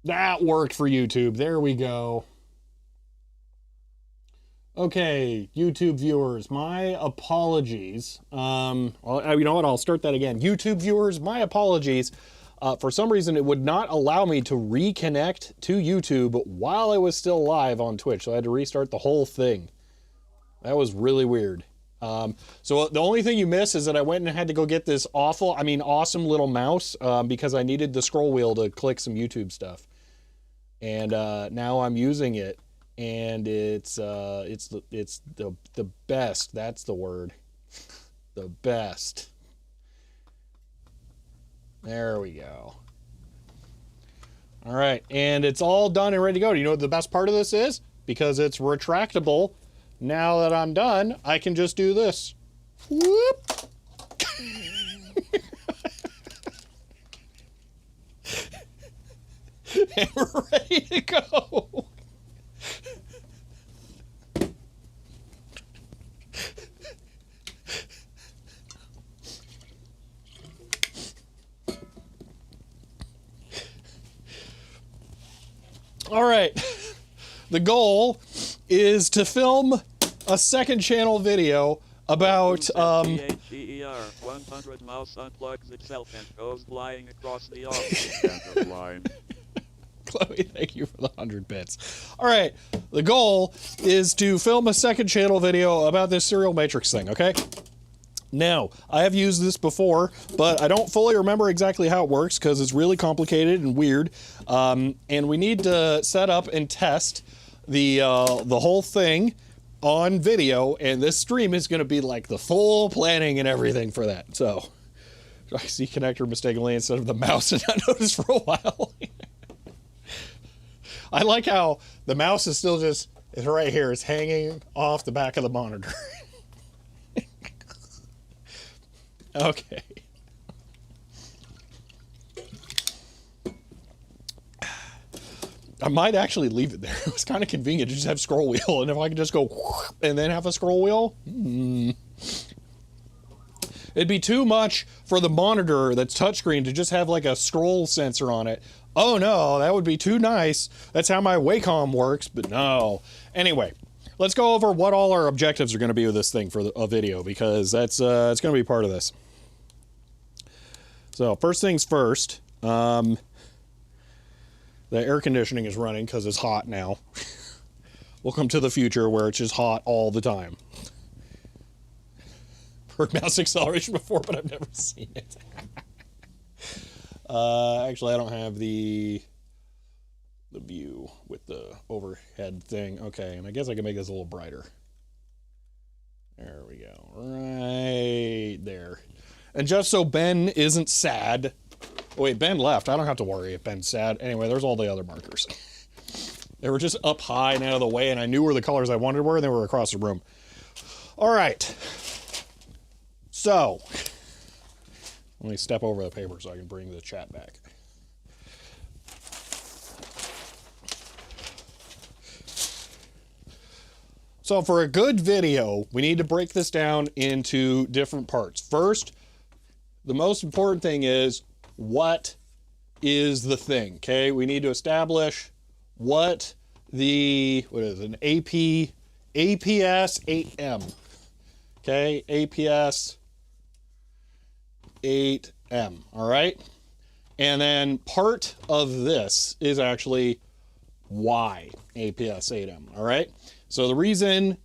That worked for YouTube. There we go. Okay, YouTube viewers, my apologies. Well, you know what? I'll start that again. YouTube viewers, my apologies. For some reason, it would not allow me to reconnect to YouTube while I was still live on Twitch, so I had to restart the whole thing. That was really weird. So the only thing you miss is that I went and had to go get this awesome little mouse because I needed the scroll wheel to click some YouTube stuff. And now I'm using it, and it's the best. That's the word. The best. There we go. All right, and it's all done and ready to go. Do you know what the best part of this is? Because it's retractable. Now that I'm done, I can just do this. Whoop. And we're ready to go. All right. The goal is to film a second channel video about GHGER 100 mouse unplugs itself and goes flying across the office line. Chloe, thank you for the 100 bits. All right, the goal is to film a second channel video about this serial matrix thing, okay? Now, I have used this before, but I don't fully remember exactly how it works because it's really complicated and weird. And we need to set up and test the whole thing on video, and this stream is going to be like the full planning and everything for that. So, I see connector mistakenly instead of the mouse and I noticed for a while. I like how the mouse is still just, it's right here. It's hanging off the back of the monitor. Okay. I might actually leave it there. It was kind of convenient to just have scroll wheel, and if I could just go and then have a scroll wheel, it'd be too much for the monitor that's touchscreen to just have like a scroll sensor on it. Oh no, that would be too nice. That's how my Wacom works, but no. Anyway, let's go over what all our objectives are going to be with this thing for a video, because that's it's going to be part of this. So first things first, the air conditioning is running because it's hot now. Welcome to the future where it's just hot all the time. Heard mouse acceleration before, but I've never seen it. Actually, I don't have the view with the overhead thing. Okay, and I guess I can make this a little brighter. There we go. Right there. And just so Ben isn't sad. Oh, wait, Ben left. I don't have to worry if Ben's sad. Anyway, there's all the other markers. They were just up high and out of the way, and I knew where the colors I wanted were, and they were across the room. All right. So, let me step over the paper so I can bring the chat back. So for a good video, we need to break this down into different parts. First, the most important thing is, what is the thing, okay? We need to establish what is an APS 8M, okay? APS 8M, all right? And then part of this is actually why APS 8M, all right? So the reason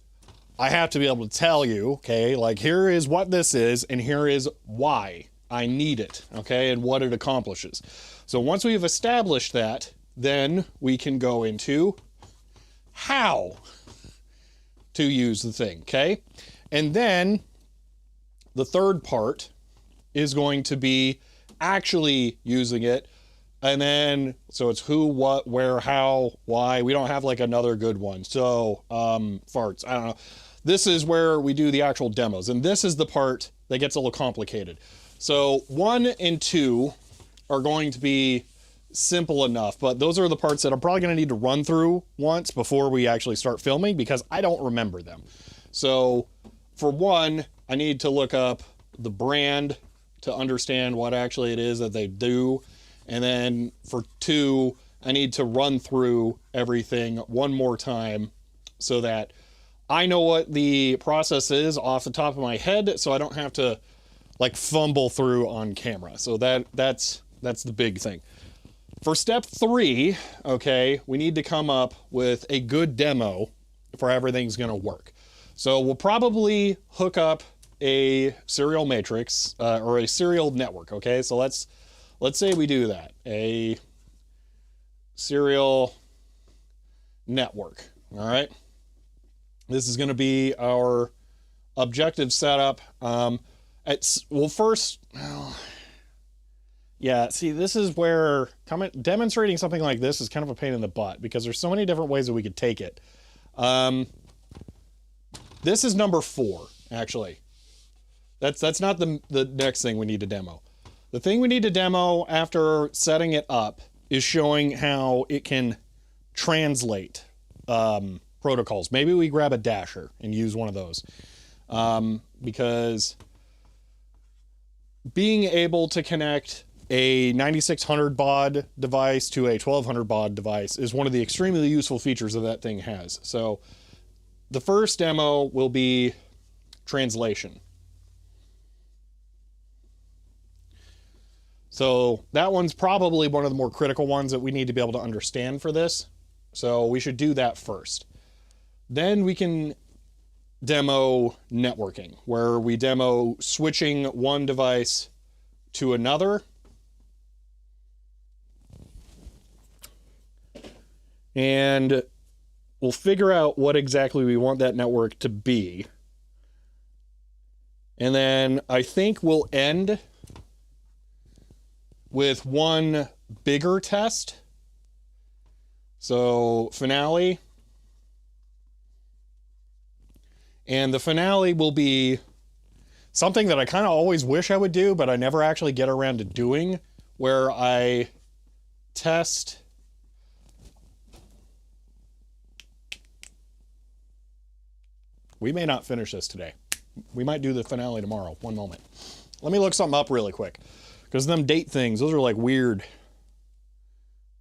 I have to be able to tell you, okay, like here is what this is and here is why I need it, okay, and what it accomplishes. So once we've established that, then we can go into how to use the thing, okay? And then the third part is going to be actually using it. And then, so it's who, what, where, how, why. We don't have like another good one. So, farts, I don't know. This is where we do the actual demos. And this is the part that gets a little complicated. So 1 and 2 are going to be simple enough, but those are the parts that I'm probably going to need to run through once before we actually start filming, because I don't remember them. So for 1, I need to look up the brand to understand what actually it is that they do. And then for 2, I need to run through everything one more time so that I know what the process is off the top of my head, so I don't have to like fumble through on camera. So that's the big thing. For step 3, okay, we need to come up with a good demo for everything's gonna work. So we'll probably hook up a serial matrix or a serial network, okay? So let's say we do that, a serial network, all right? This is gonna be our objective setup. Yeah, see, this is where demonstrating something like this is kind of a pain in the butt because there's so many different ways that we could take it. This is number 4, actually. That's not the next thing we need to demo. The thing we need to demo after setting it up is showing how it can translate protocols. Maybe we grab a dasher and use one of those. Because being able to connect a 9600 baud device to a 1200 baud device is one of the extremely useful features that thing has. So the first demo will be translation. So that one's probably one of the more critical ones that we need to be able to understand for this. So we should do that first. Then we can demo networking, where we demo switching one device to another. And we'll figure out what exactly we want that network to be. And then I think we'll end with one bigger test. So finale. And the finale will be something that I kind of always wish I would do, but I never actually get around to doing, where I test we may not finish this today. We might do the finale tomorrow. One moment. Let me look something up really quick, because them date things, those are like weird.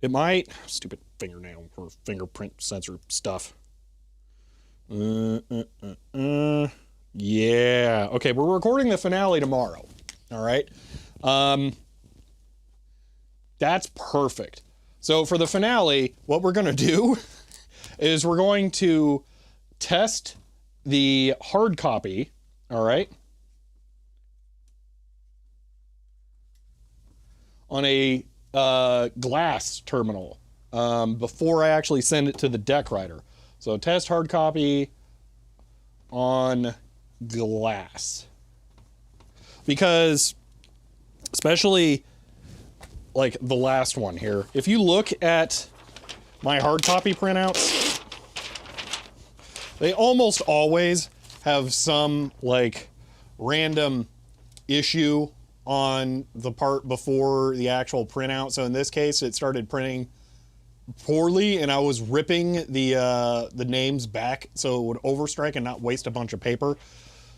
It might, stupid fingernail or fingerprint sensor stuff. Yeah. Okay, we're recording the finale tomorrow. All right. That's perfect. So for the finale, what we're going to do is we're going to test the hard copy. All right. On a glass terminal before I actually send it to the deck writer. So test hard copy on glass. Because especially like the last one here, if you look at my hard copy printouts, they almost always have some like random issue on the part before the actual printout. So in this case, it started printing poorly, and I was ripping the names back so it would overstrike and not waste a bunch of paper.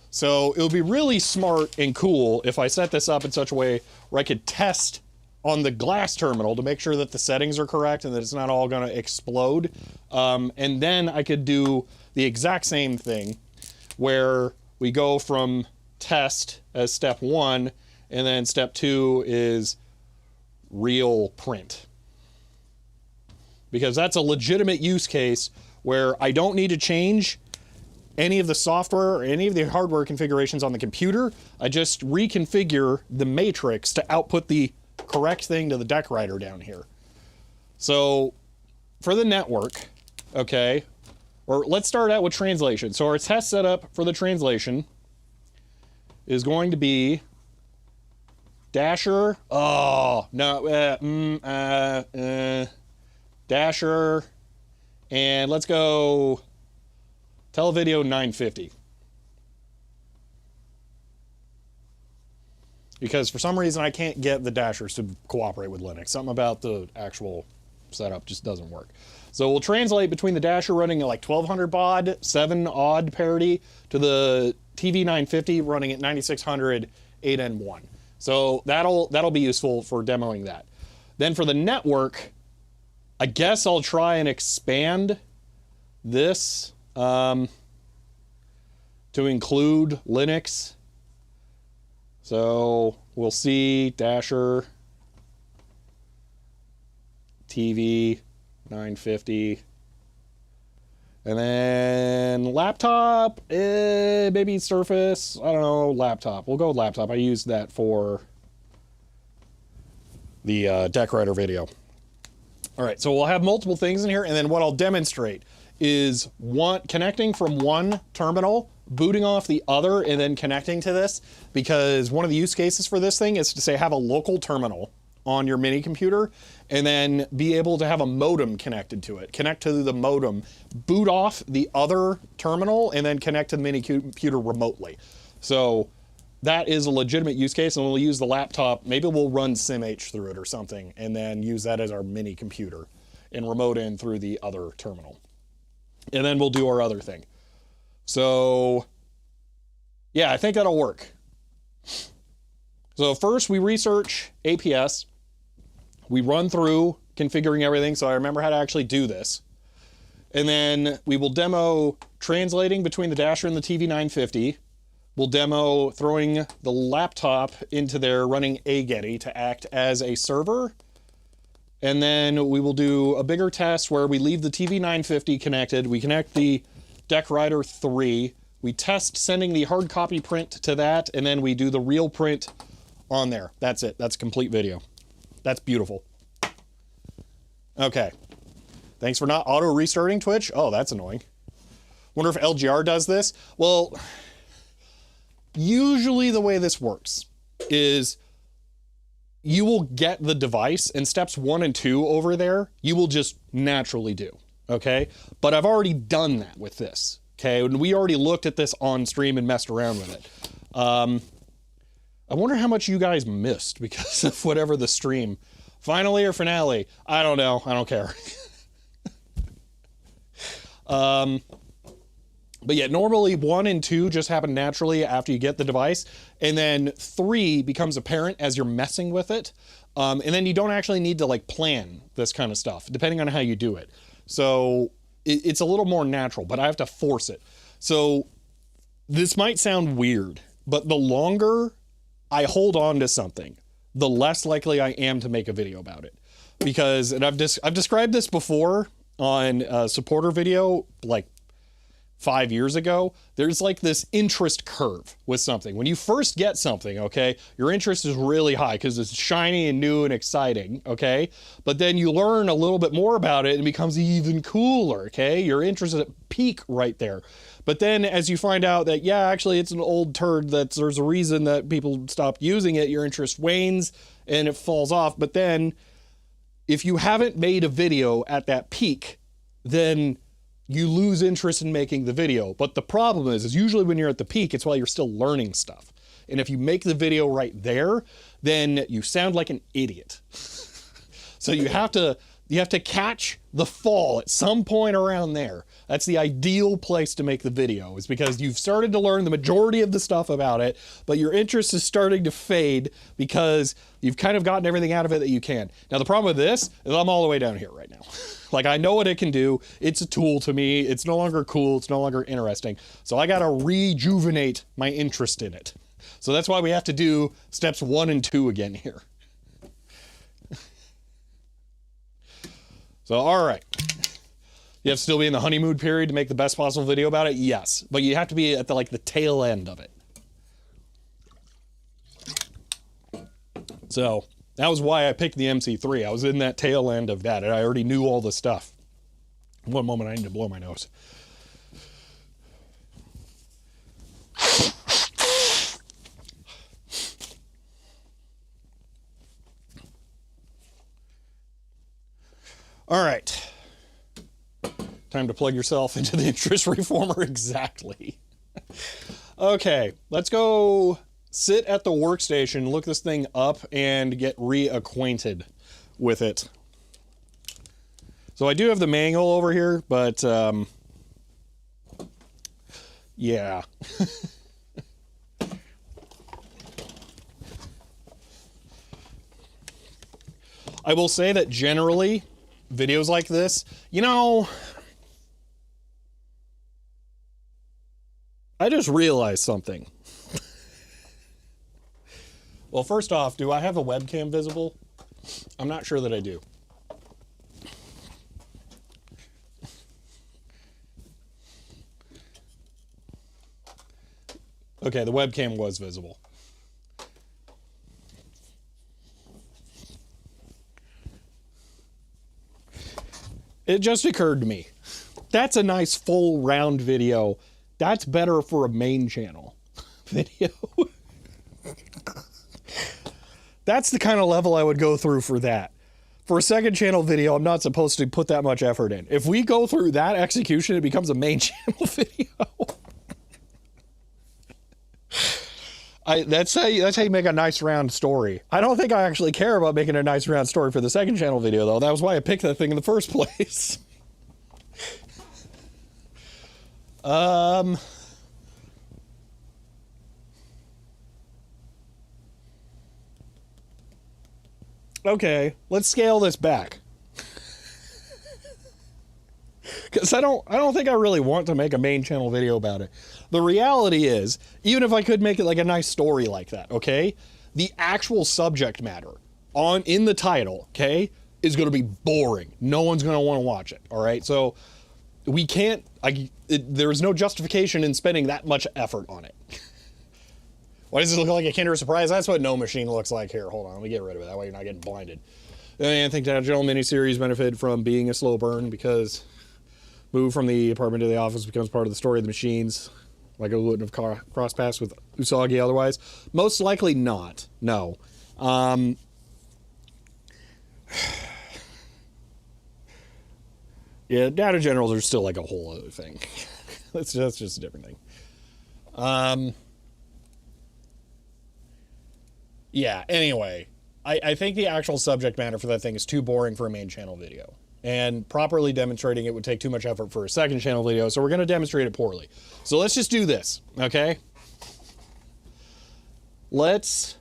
So it would be really smart and cool if I set this up in such a way where I could test on the glass terminal to make sure that the settings are correct and that it's not all going to explode. And then I could do the exact same thing where we go from test as step 1, and then step 2 is real print. Because that's a legitimate use case where I don't need to change any of the software or any of the hardware configurations on the computer. I just reconfigure the matrix to output the correct thing to the deck writer down here. So for the network, okay, or let's start out with translation. So our test setup for the translation is going to be Dasher. Oh, no, Dasher, and let's go Televideo 950. Because for some reason I can't get the Dashers to cooperate with Linux. Something about the actual setup just doesn't work. So we'll translate between the Dasher running at like 1200 baud, 7 odd parity, to the TV 950 running at 9600 I guess I'll try and expand this to include Linux. So we'll see Dasher, TV, 950. And then laptop, maybe Surface. I don't know, laptop. We'll go with laptop. I used that for the Deck Rider video. All right, so we'll have multiple things in here, and then what I'll demonstrate is connecting from one terminal, booting off the other, and then connecting to this, because one of the use cases for this thing is to say have a local terminal on your mini computer, and then be able to have a modem connected to it. Connect to the modem, boot off the other terminal, and then connect to the mini computer remotely. So that is a legitimate use case, and we'll use the laptop. Maybe we'll run SimH through it or something, and then use that as our mini computer and remote in through the other terminal. And then we'll do our other thing. So yeah, I think that'll work. So first we research APS. We run through configuring everything so I remember how to actually do this. And then we will demo translating between the Dasher and the TV950. We'll demo throwing the laptop into there, running aGeddy to act as a server. And then we will do a bigger test where we leave the TV950 connected. We connect the Deck Rider 3. We test sending the hard copy print to that, and then we do the real print on there. That's it. That's a complete video. That's beautiful. Okay. Thanks for not auto restarting Twitch. Oh, that's annoying. Wonder if LGR does this. Well, usually the way this works is you will get the device, and steps 1 and 2 over there, you will just naturally do, okay? But I've already done that with this, okay? And we already looked at this on stream and messed around with it. I wonder how much you guys missed because of whatever the stream. Finally or finale? I don't know. I don't care. But yeah, normally 1 and 2 just happen naturally after you get the device, and then 3 becomes apparent as you're messing with it. And then you don't actually need to like plan this kind of stuff, depending on how you do it. So it's a little more natural, but I have to force it. So this might sound weird, but the longer I hold on to something, the less likely I am to make a video about it. Because, and I've described this before on a supporter video, like 5 years ago, there's like this interest curve with something. When you first get something, okay, your interest is really high because it's shiny and new and exciting, okay? But then you learn a little bit more about it and it becomes even cooler, okay? Your interest is at peak right there. But then as you find out that, yeah, actually it's an old turd, that there's a reason that people stopped using it, your interest wanes and it falls off. But then if you haven't made a video at that peak, then you lose interest in making the video. But the problem is usually when you're at the peak, it's while you're still learning stuff. And if you make the video right there, then you sound like an idiot. So you have to catch the fall at some point around there. That's the ideal place to make the video, is because you've started to learn the majority of the stuff about it, but your interest is starting to fade because you've kind of gotten everything out of it that you can. Now, the problem with this is I'm all the way down here right now. Like, I know what it can do. It's a tool to me. It's no longer cool. It's no longer interesting. So I got to rejuvenate my interest in it. So that's why we have to do steps 1 and 2 again here. So, all right. You have to still be in the honeymoon period to make the best possible video about it? Yes. But you have to be at the tail end of it. So that was why I picked the MC3. I was in that tail end of that, and I already knew all the stuff. One moment, I need to blow my nose. All right. Time to plug yourself into the interest reformer. Exactly. Okay, let's go sit at the workstation, look this thing up, and get reacquainted with it. So I do have the manual over here, but yeah. I will say that generally, videos like this, you know, I just realized something. Well, first off, do I have a webcam visible? I'm not sure that I do. Okay, the webcam was visible. It just occurred to me. That's a nice full round video. That's better for a main channel video. That's the kind of level I would go through for that. For a second channel video, I'm not supposed to put that much effort in. If we go through that execution, it becomes a main channel video. That's how you make a nice round story. I don't think I actually care about making a nice round story for the second channel video, though. That was why I picked that thing in the first place. Okay, let's scale this back. Because I don't think I really want to make a main channel video about it. The reality is, even if I could make it like a nice story like that, okay, the actual subject matter in the title, okay, is going to be boring. No one's going to want to watch it. All right, so we can't. There's no justification in spending that much effort on it. Why does it look like a Kinder Surprise? That's what No Machine looks like here. Hold on, let me get rid of it. That way you're not getting blinded. And I think that general miniseries benefited from being a slow burn because move from the apartment to the office becomes part of the story of the machines. Like I wouldn't have crossed paths with Usagi otherwise. Most likely not. No. Yeah, data generals are still like a whole other thing. that's just a different thing. Yeah, anyway, I think the actual subject matter for that thing is too boring for a main channel video. And properly demonstrating it would take too much effort for a second channel video, so we're going to demonstrate it poorly. So let's just do this, okay? Let's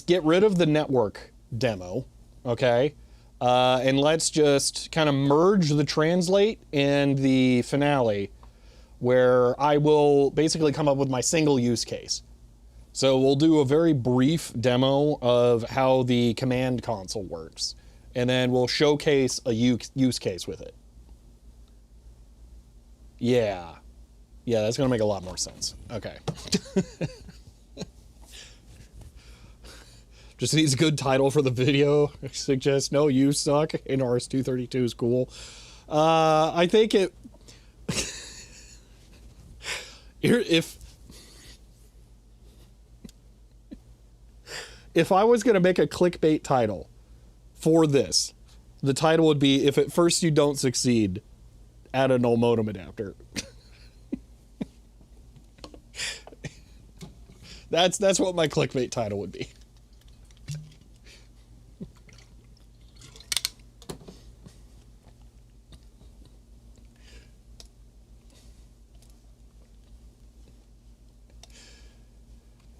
get rid of the network demo, okay? And let's just kind of merge the translate and the finale, where I will basically come up with my single use case. So we'll do a very brief demo of how the command console works, and then we'll showcase a use case with it. Yeah, that's gonna make a lot more sense. Okay. Just needs a good title for the video. I suggest no, you suck, and RS-232 is cool. I think it... If I was going to make a clickbait title for this, the title would be, if at first you don't succeed, add a null modem adapter. That's what my clickbait title would be.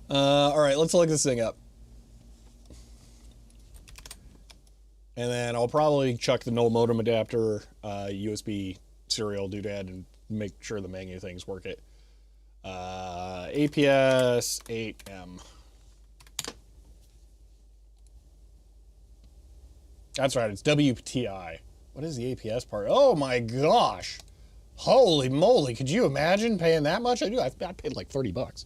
All right, let's look this thing up. And then I'll probably chuck the null modem adapter, USB serial doodad, and make sure the menu things work it. APS 8M. That's right, it's WTI. What is the APS part? Oh my gosh. Holy moly, could you imagine paying that much? I paid like 30 bucks.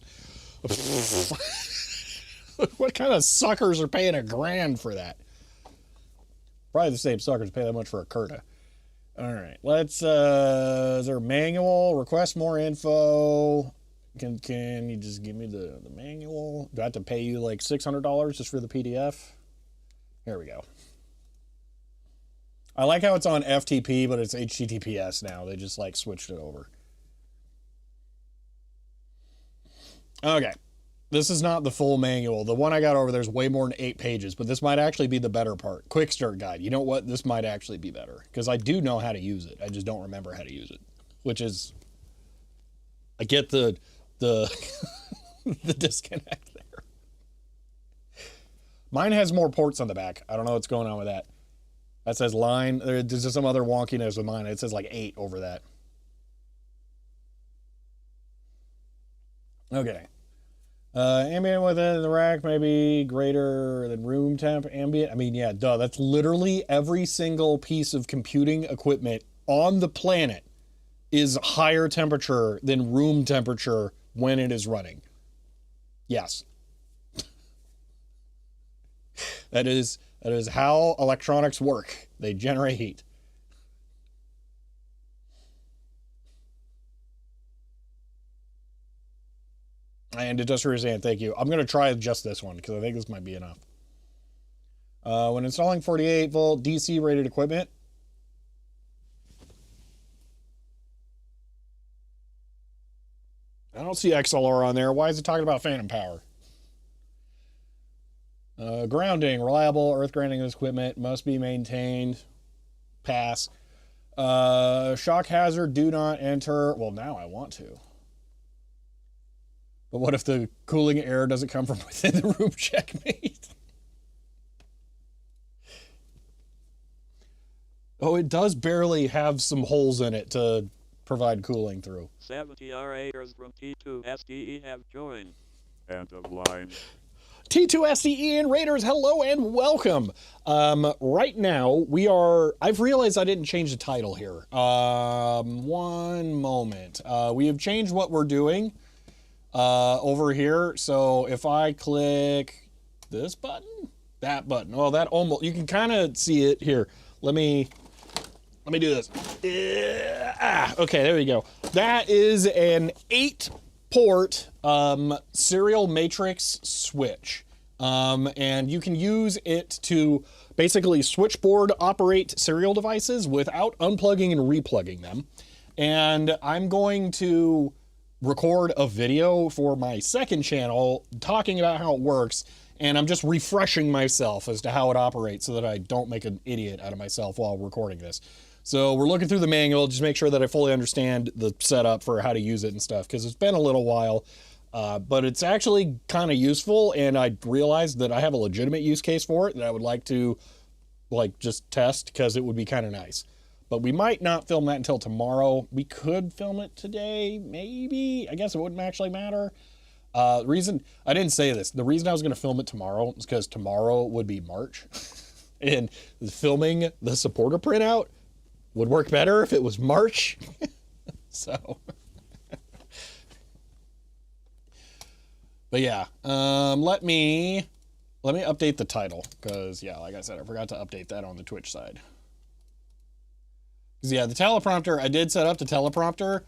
What kind of suckers are paying $1,000 for that? Probably the same suckers pay that much for a Curta. All right, let's, is there a manual? Request more info. Can you just give me the manual? Do I have to pay you like $600 just for the PDF? Here we go. I like how it's on FTP, but it's HTTPS now. They just like switched it over. Okay. This is not the full manual. The one I got over there is way more than 8 pages, but this might actually be the better part. Quick start guide. You know what? This might actually be better because I do know how to use it. I just don't remember how to use it, which is, I get the the disconnect there. Mine has more ports on the back. I don't know what's going on with that. That says line. There's just some other wonkiness with mine. It says like 8 over that. Okay. Ambient within the rack may be greater than room temp ambient. I mean, yeah, duh. That's literally every single piece of computing equipment on the planet is higher temperature than room temperature when it is running. Yes. That is how electronics work. They generate heat. And Industrial Sand, thank you. I'm going to try just this one because I think this might be enough. When installing 48 volt DC rated equipment, I don't see XLR on there. Why is it talking about phantom power? Grounding, reliable earth grounding of this equipment must be maintained. Pass. Shock hazard, do not enter. Well, now I want to. But what if the cooling air doesn't come from within the room? Checkmate. Oh, it does barely have some holes in it to provide cooling through. 70 RAers from T2SDE have joined. End of line. T2SDE and Raiders, hello and welcome. Right now, I've realized I didn't change the title here. One moment. We have changed what we're doing over here. So if I click this button, that button, well, that almost, you can kind of see it here. Let me do this. Okay, there we go. That is an 8-port serial matrix switch. And you can use it to basically switchboard operate serial devices without unplugging and replugging them. And I'm going to record a video for my second channel talking about how it works. And I'm just refreshing myself as to how it operates so that I don't make an idiot out of myself while recording this. So we're looking through the manual, just make sure that I fully understand the setup for how to use it and stuff, because it's been a little while, but it's actually kind of useful, and I realized that I have a legitimate use case for it that I would like to just test, because it would be kind of nice. But we might not film that until tomorrow. We could film it today, maybe. I guess it wouldn't actually matter. The reason I didn't say this, the reason I was going to film it tomorrow is because tomorrow would be March, and filming the supporter printout would work better if it was March. So, but yeah, let me update the title, because yeah, like I said, I forgot to update that on the Twitch side. Because yeah, the teleprompter, I did set up the teleprompter.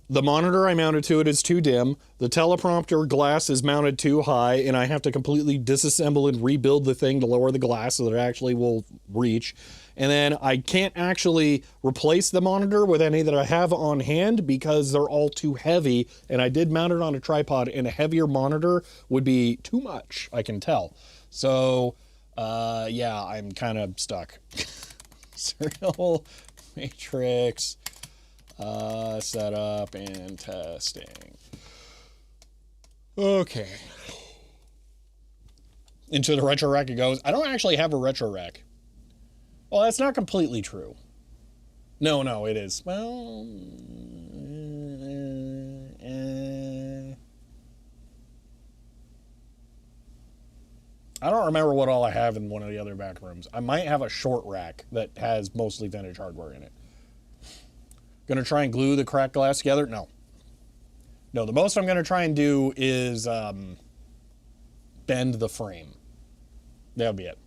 The monitor I mounted to it is too dim. The teleprompter glass is mounted too high, and I have to completely disassemble and rebuild the thing to lower the glass so that it actually will reach. And then I can't actually replace the monitor with any that I have on hand because they're all too heavy. And I did mount it on a tripod, and a heavier monitor would be too much, I can tell. So, yeah, I'm kind of stuck. Serial matrix. Setup and testing. Okay. Into the retro rack it goes. I don't actually have a retro rack. Well, that's not completely true. No, it is. Well, I don't remember what all I have in one of the other back rooms. I might have a short rack that has mostly vintage hardware in it. Gonna try and glue the cracked glass together? No, the most I'm gonna try and do is bend the frame. That'll be it.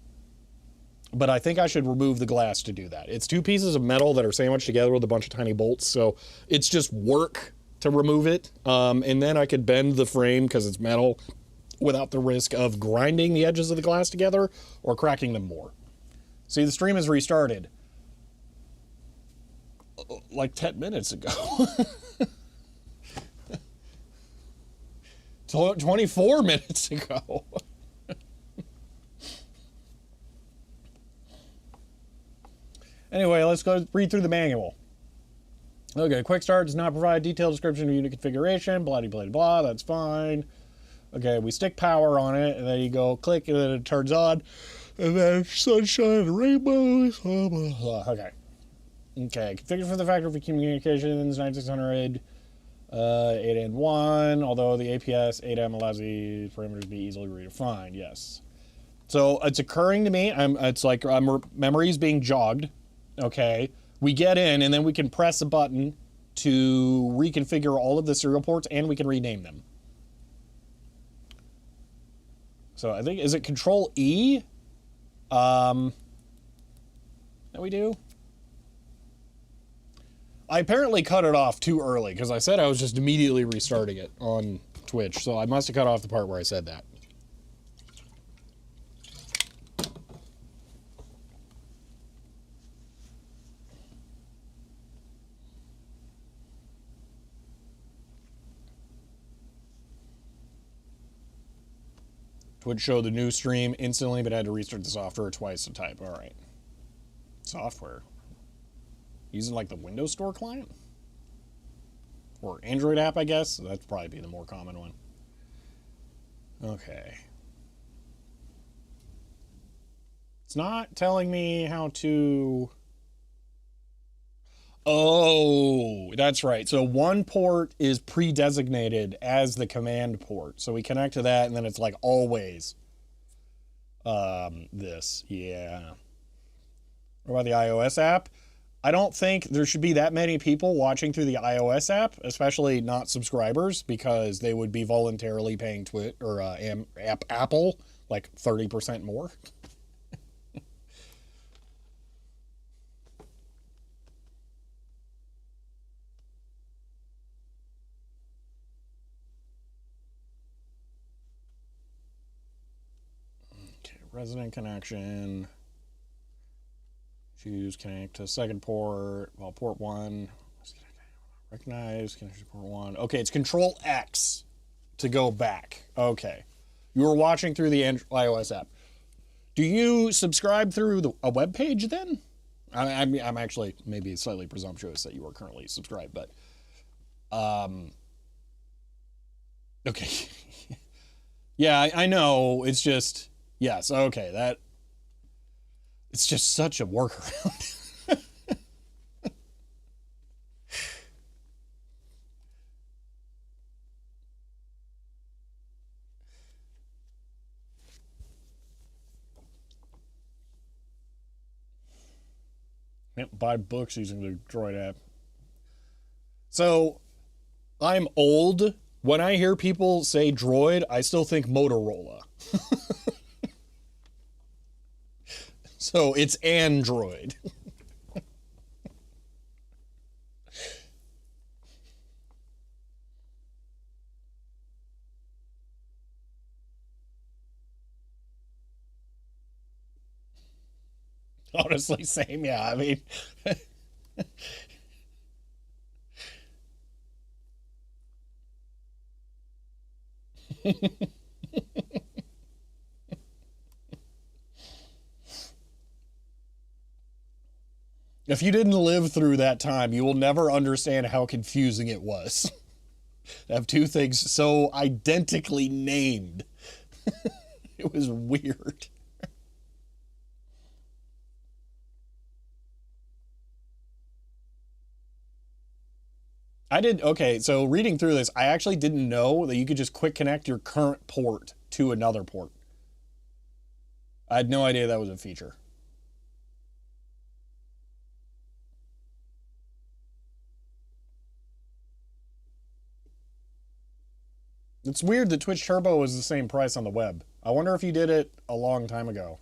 But I think I should remove the glass to do that. It's 2 pieces of metal that are sandwiched together with a bunch of tiny bolts, so it's just work to remove it. And then I could bend the frame, because it's metal, without the risk of grinding the edges of the glass together or cracking them more. See, the stream has restarted. Like 10 minutes ago. 24 minutes ago. Anyway, let's go read through the manual. Okay, quick start does not provide detailed description of unit configuration, blah, blah, blah, blah, that's fine. Okay, we stick power on it, and then you go click, and then it turns on. And then sunshine and rainbows. Blah, blah, blah. Okay. Okay. Configured for the factory for communications 9600 8 and 1. Although the APS 8M allows these parameters to be easily redefined. Yes. So it's occurring to me. It's like memory is being jogged. Okay. We get in and then we can press a button to reconfigure all of the serial ports and we can rename them. So I think, is it Control E? That we do? I apparently cut it off too early because I said I was just immediately restarting it on Twitch. So I must have cut off the part where I said that. Would show the new stream instantly, but I had to restart the software twice to type. All right. Software. Using like the Windows Store client? Or Android app, I guess. That'd probably be the more common one. Okay. It's not telling me how to... Oh, that's right. So one port is pre-designated as the command port. So we connect to that and then it's like always this. Yeah. What about the iOS app? I don't think there should be that many people watching through the iOS app, especially not subscribers, because they would be voluntarily paying Apple like 30% more. Resident connection. Choose connect to second port. Well, port 1. Recognize connection to port 1. Okay, it's Control X to go back. Okay. You were watching through the iOS app. Do you subscribe through a web page then? I'm actually maybe slightly presumptuous that you are currently subscribed, but okay. Yeah, I know. It's just... Yes, okay, that... It's just such a workaround. Can't buy books using the Droid app. So, I'm old. When I hear people say Droid, I still think Motorola. So it's Android. Honestly, same, yeah. I mean... If you didn't live through that time, you will never understand how confusing it was. To have two things so identically named. It was weird. Okay, so reading through this, I actually didn't know that you could just quick connect your current port to another port. I had no idea that was a feature. It's weird that Twitch Turbo is the same price on the web. I wonder if you did it a long time ago.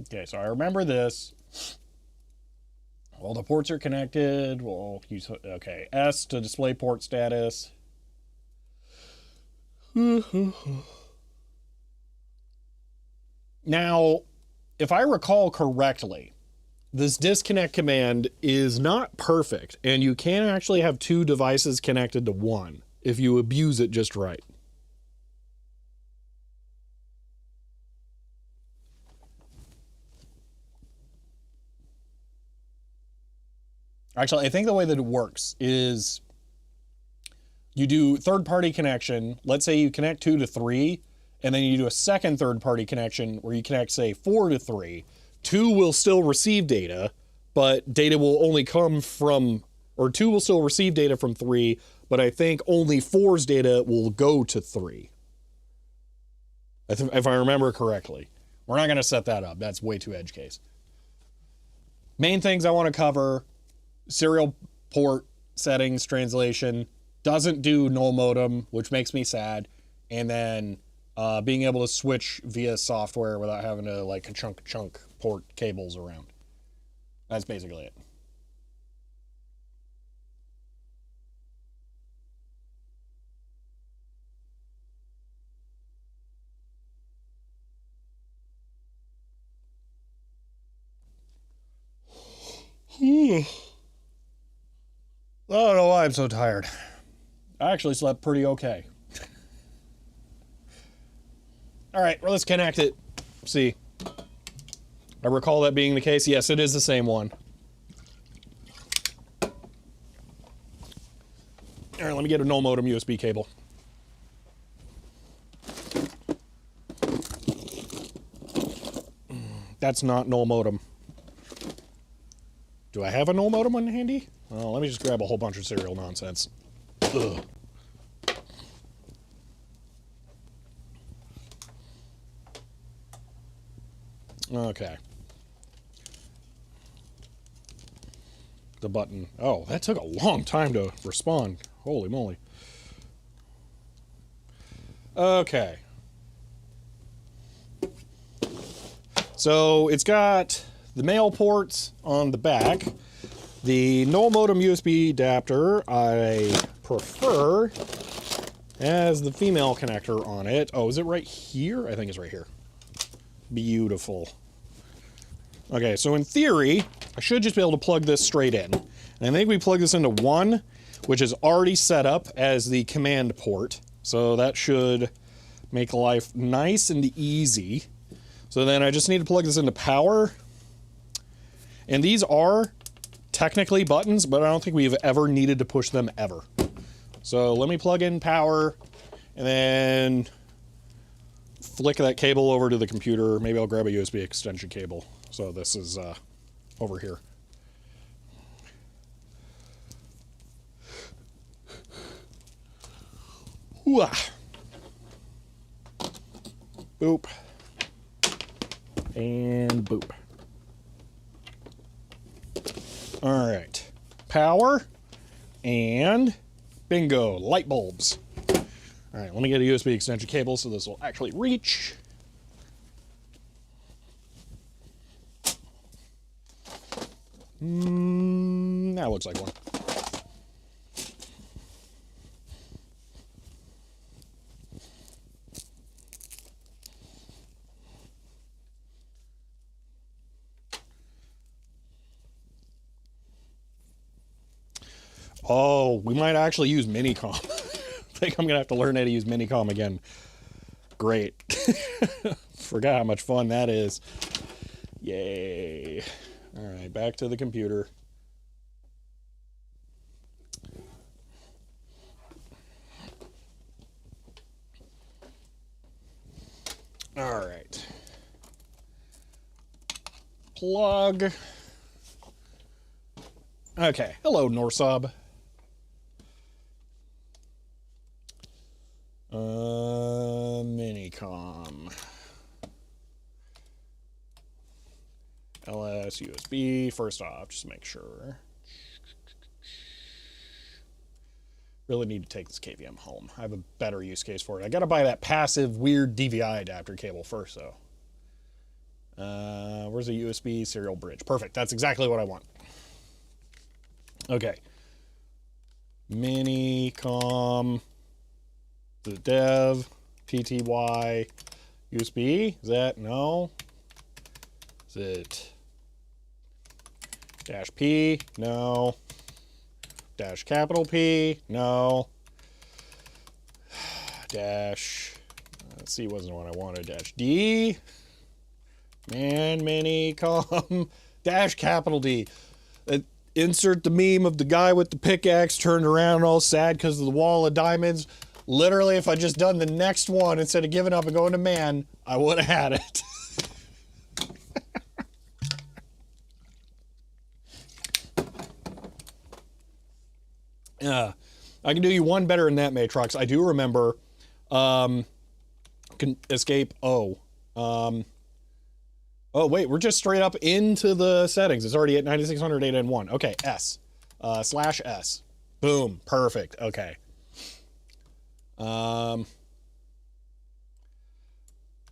Okay, so I remember this. Well, the ports are connected. We'll use, okay, S to display port status. Now, if I recall correctly, this disconnect command is not perfect, and you can actually have two devices connected to one if you abuse it just right. Actually, I think the way that it works is you do third-party connection. Let's say you connect 2 to 3, and then you do a second third-party connection where you connect, say, 4 to 3. 2 will still receive data, but data will only come from, or 2 will still receive data from 3, but I think only 4's data will go to 3. If I remember correctly. We're not going to set that up. That's way too edge case. Main things I want to cover: serial port settings, translation, doesn't do null modem, which makes me sad, and then being able to switch via software without having to like chunk port cables around. That's basically it. I don't know why I'm so tired. I actually slept pretty okay. All right, well, let's connect it. See. I recall that being the case. Yes, it is the same one. All right, let me get a null modem USB cable. That's not null modem. Do I have a null modem on handy? Well, let me just grab a whole bunch of serial nonsense. Ugh. Okay. The button. Oh, that took a long time to respond. Holy moly. Okay. So it's got the male ports on the back. The null modem USB adapter I prefer has the female connector on it. Oh, is it right here? I think it's right here. Beautiful. Okay, so in theory, I should just be able to plug this straight in. And I think we plug this into 1, which is already set up as the command port. So that should make life nice and easy. So then I just need to plug this into power. And these are technically buttons, but I don't think we've ever needed to push them ever. So let me plug in power and then flick that cable over to the computer. Maybe I'll grab a USB extension cable. So this is over here. Hooah. Boop. And boop. All right. Power and bingo, light bulbs. All right, let me get a USB extension cable so this will actually reach. That looks like one. Oh, we might actually use Minicom. I think I'm gonna have to learn how to use Minicom again. Great. Forgot how much fun that is. Yay. All right, back to the computer. All right. Plug. Okay, hello, Norsub. Minicom. LS USB. First off, just make sure. Really need to take this KVM home. I have a better use case for it. I gotta buy that passive weird DVI adapter cable first, though. Where's the USB serial bridge? Perfect. That's exactly what I want. Okay. Minicom. The dev. TTY. USB. Is that? No. Is it? Dash P, no. Dash capital P, no. Dash, C wasn't the one I wanted. Dash D, man, mini, com, dash capital D. Insert the meme of the guy with the pickaxe turned around all sad because of the wall of diamonds. Literally, if I just done the next one instead of giving up and going to man, I would have had it. I can do you one better in that Matrox. I do remember can escape O. Oh, wait, we're just straight up into the settings. It's already at 9600 data in 1. Okay, S. Slash S. Boom. Perfect. Okay.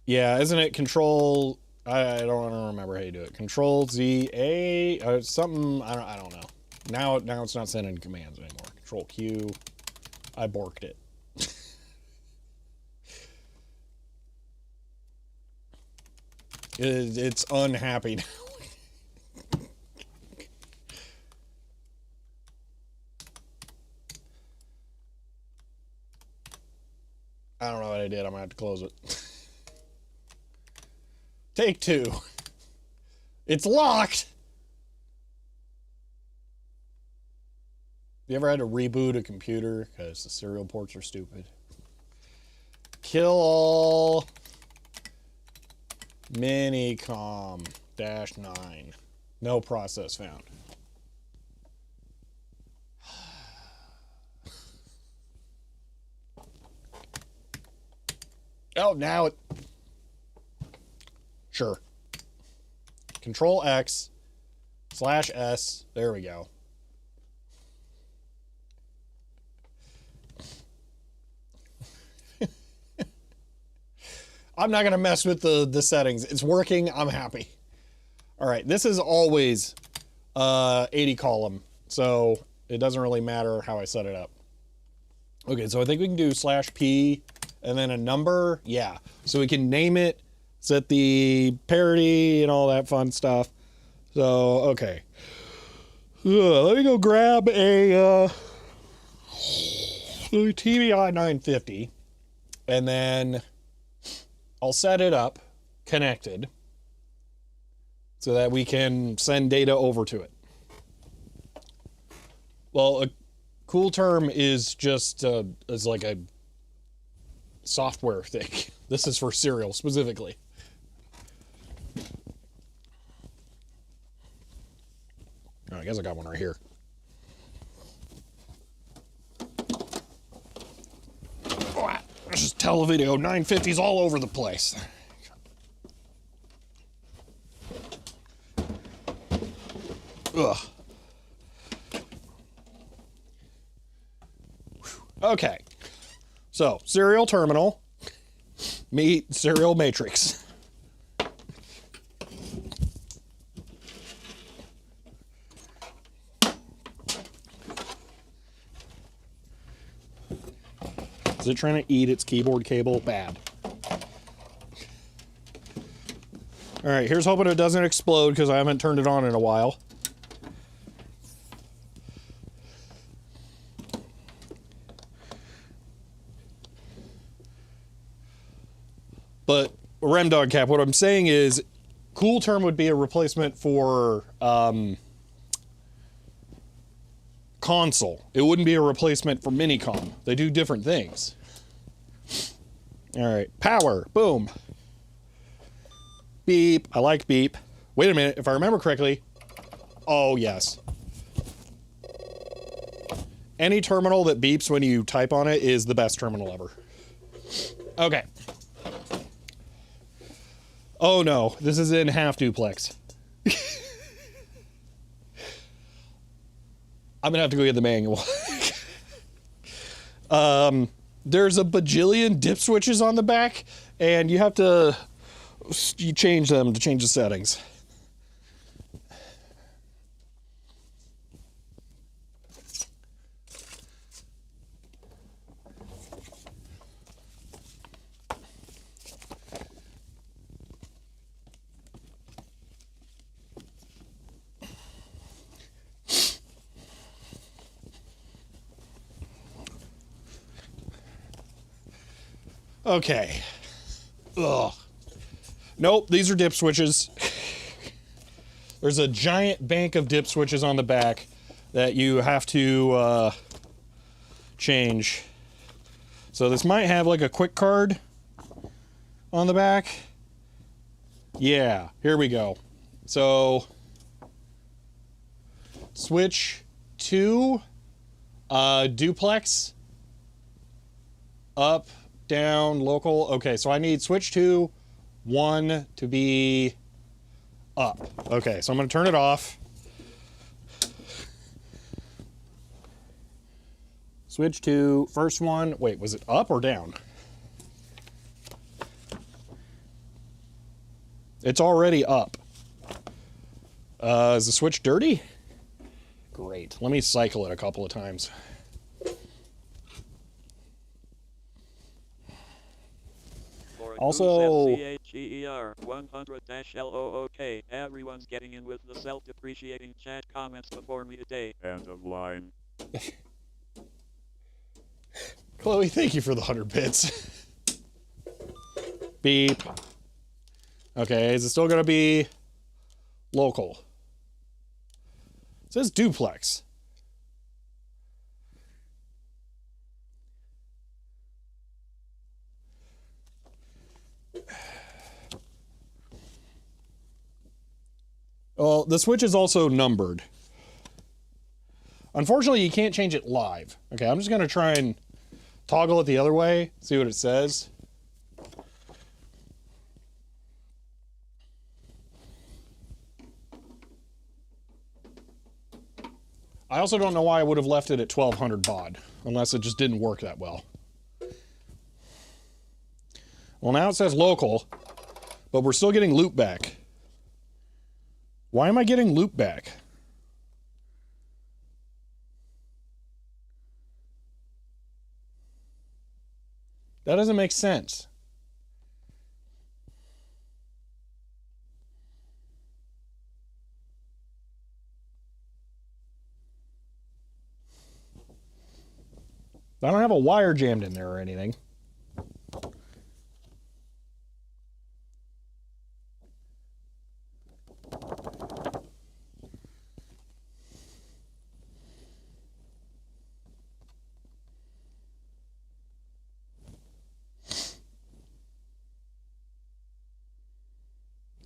Yeah, isn't it control... I don't remember how you do it. Control Z A something I don't know. Now it's not sending commands anymore. Control Q. I borked it. It's unhappy now. I don't know what I did. I'm gonna have to close it. Take 2. It's locked. You ever had to reboot a computer because the serial ports are stupid? Kill all minicom -9. No process found. Oh, now it... Sure. Control X /S. There we go. I'm not going to mess with the settings. It's working. I'm happy. All right. This is always 80 column, so it doesn't really matter how I set it up. Okay, so I think we can do /P and then a number. Yeah. So we can name it, set the parity and all that fun stuff. So, okay. Let me go grab a TVI 950 and then I'll set it up connected so that we can send data over to it. Well, a cool term is just is like a software thing. This is for serial specifically. Oh, I guess I got one right here. Let's just televideo 950s all over the place. Ugh. Okay. So, serial terminal meet serial matrix. Is it trying to eat its keyboard cable? Bad. All right, here's hoping it doesn't explode because I haven't turned it on in a while. But Remdog Cap, what I'm saying is, cool term would be a replacement for console. It wouldn't be a replacement for minicom. They do different things. All right, power, boom. Beep, I like beep. Wait a minute, if I remember correctly, oh yes. Any terminal that beeps when you type on it is the best terminal ever. Okay. Oh no, this is in half duplex. I'm gonna have to go get the manual. There's a bajillion dip switches on the back, and you have to change them to change the settings. Okay. Ugh. Nope, these are dip switches. There's a giant bank of dip switches on the back that you have to change. So this might have like a quick card on the back. Yeah, here we go. So switch 2, duplex, up, down, local. Okay, so I need switch 2, 1 to be up. Okay, so I'm going to turn it off. Switch to first one. Wait, was it up or down? It's already up. Is the switch dirty? Great. Let me cycle it a couple of times. Also, CHER 100-LOOK. Everyone's getting in with the self-depreciating chat comments before me today. End of line. Chloe, thank you for the 100 bits. Beep. Okay, is it still gonna be local? It says duplex. Well, the switch is also numbered. Unfortunately, you can't change it live. Okay, I'm just gonna try and toggle it the other way, see what it says. I also don't know why I would have left it at 1200 baud, unless it just didn't work that well. Well, now it says local, but we're still getting loop back. Why am I getting loop back? That doesn't make sense. I don't have a wire jammed in there or anything.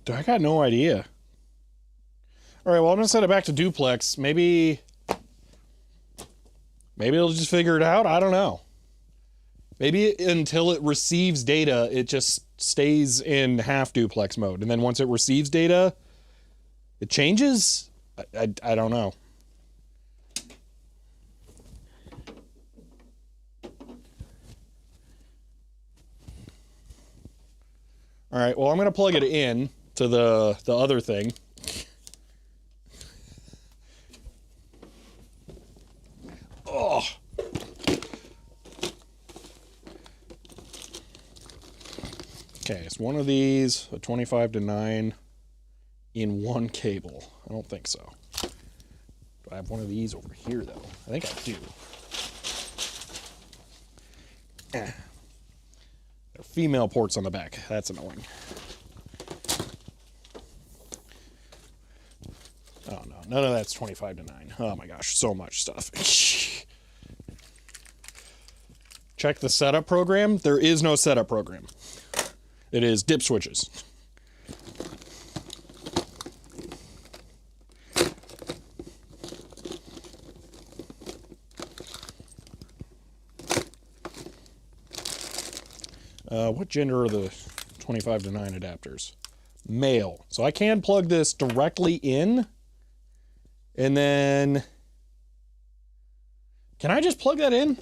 I got no idea. All right, well, I'm gonna set it back to duplex. Maybe it'll just figure it out. I don't know. Maybe until it receives data, it just stays in half duplex mode. And then once it receives data, it changes? I don't know. All right, well, I'm going to plug it in to the other thing. Oh. Okay, it's one of these, a 25-to-9 in one cable. I don't think so. Do I have one of these over here, though? I think I do. There are female ports on the back. That's annoying. Oh, no. None of that's 25-to-9. Oh, my gosh. So much stuff. Check the setup program. There is no setup program. It is dip switches. What gender are the 25-to-9 adapters? Male. So I can plug this directly in. And then... Can I just plug that in?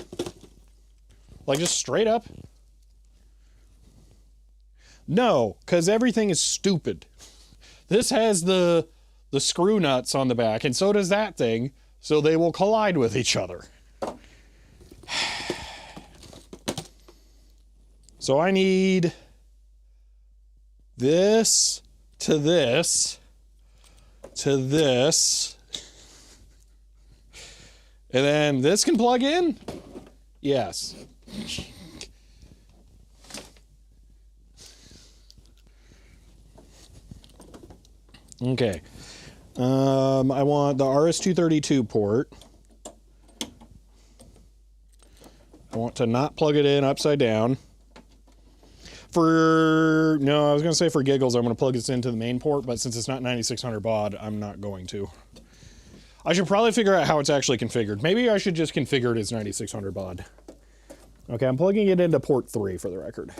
Like, just straight up? No, because everything is stupid. This has the screw nuts on the back, and so does that thing, so they will collide with each other. So I need this to this to this. And then this can plug in? Yes. Okay. I want the RS-232 port. I want to not plug it in upside down. No, I was going to say for giggles, I'm going to plug this into the main port, but since it's not 9600 baud, I'm not going to. I should probably figure out how it's actually configured. Maybe I should just configure it as 9600 baud. Okay, I'm plugging it into port 3 for the record.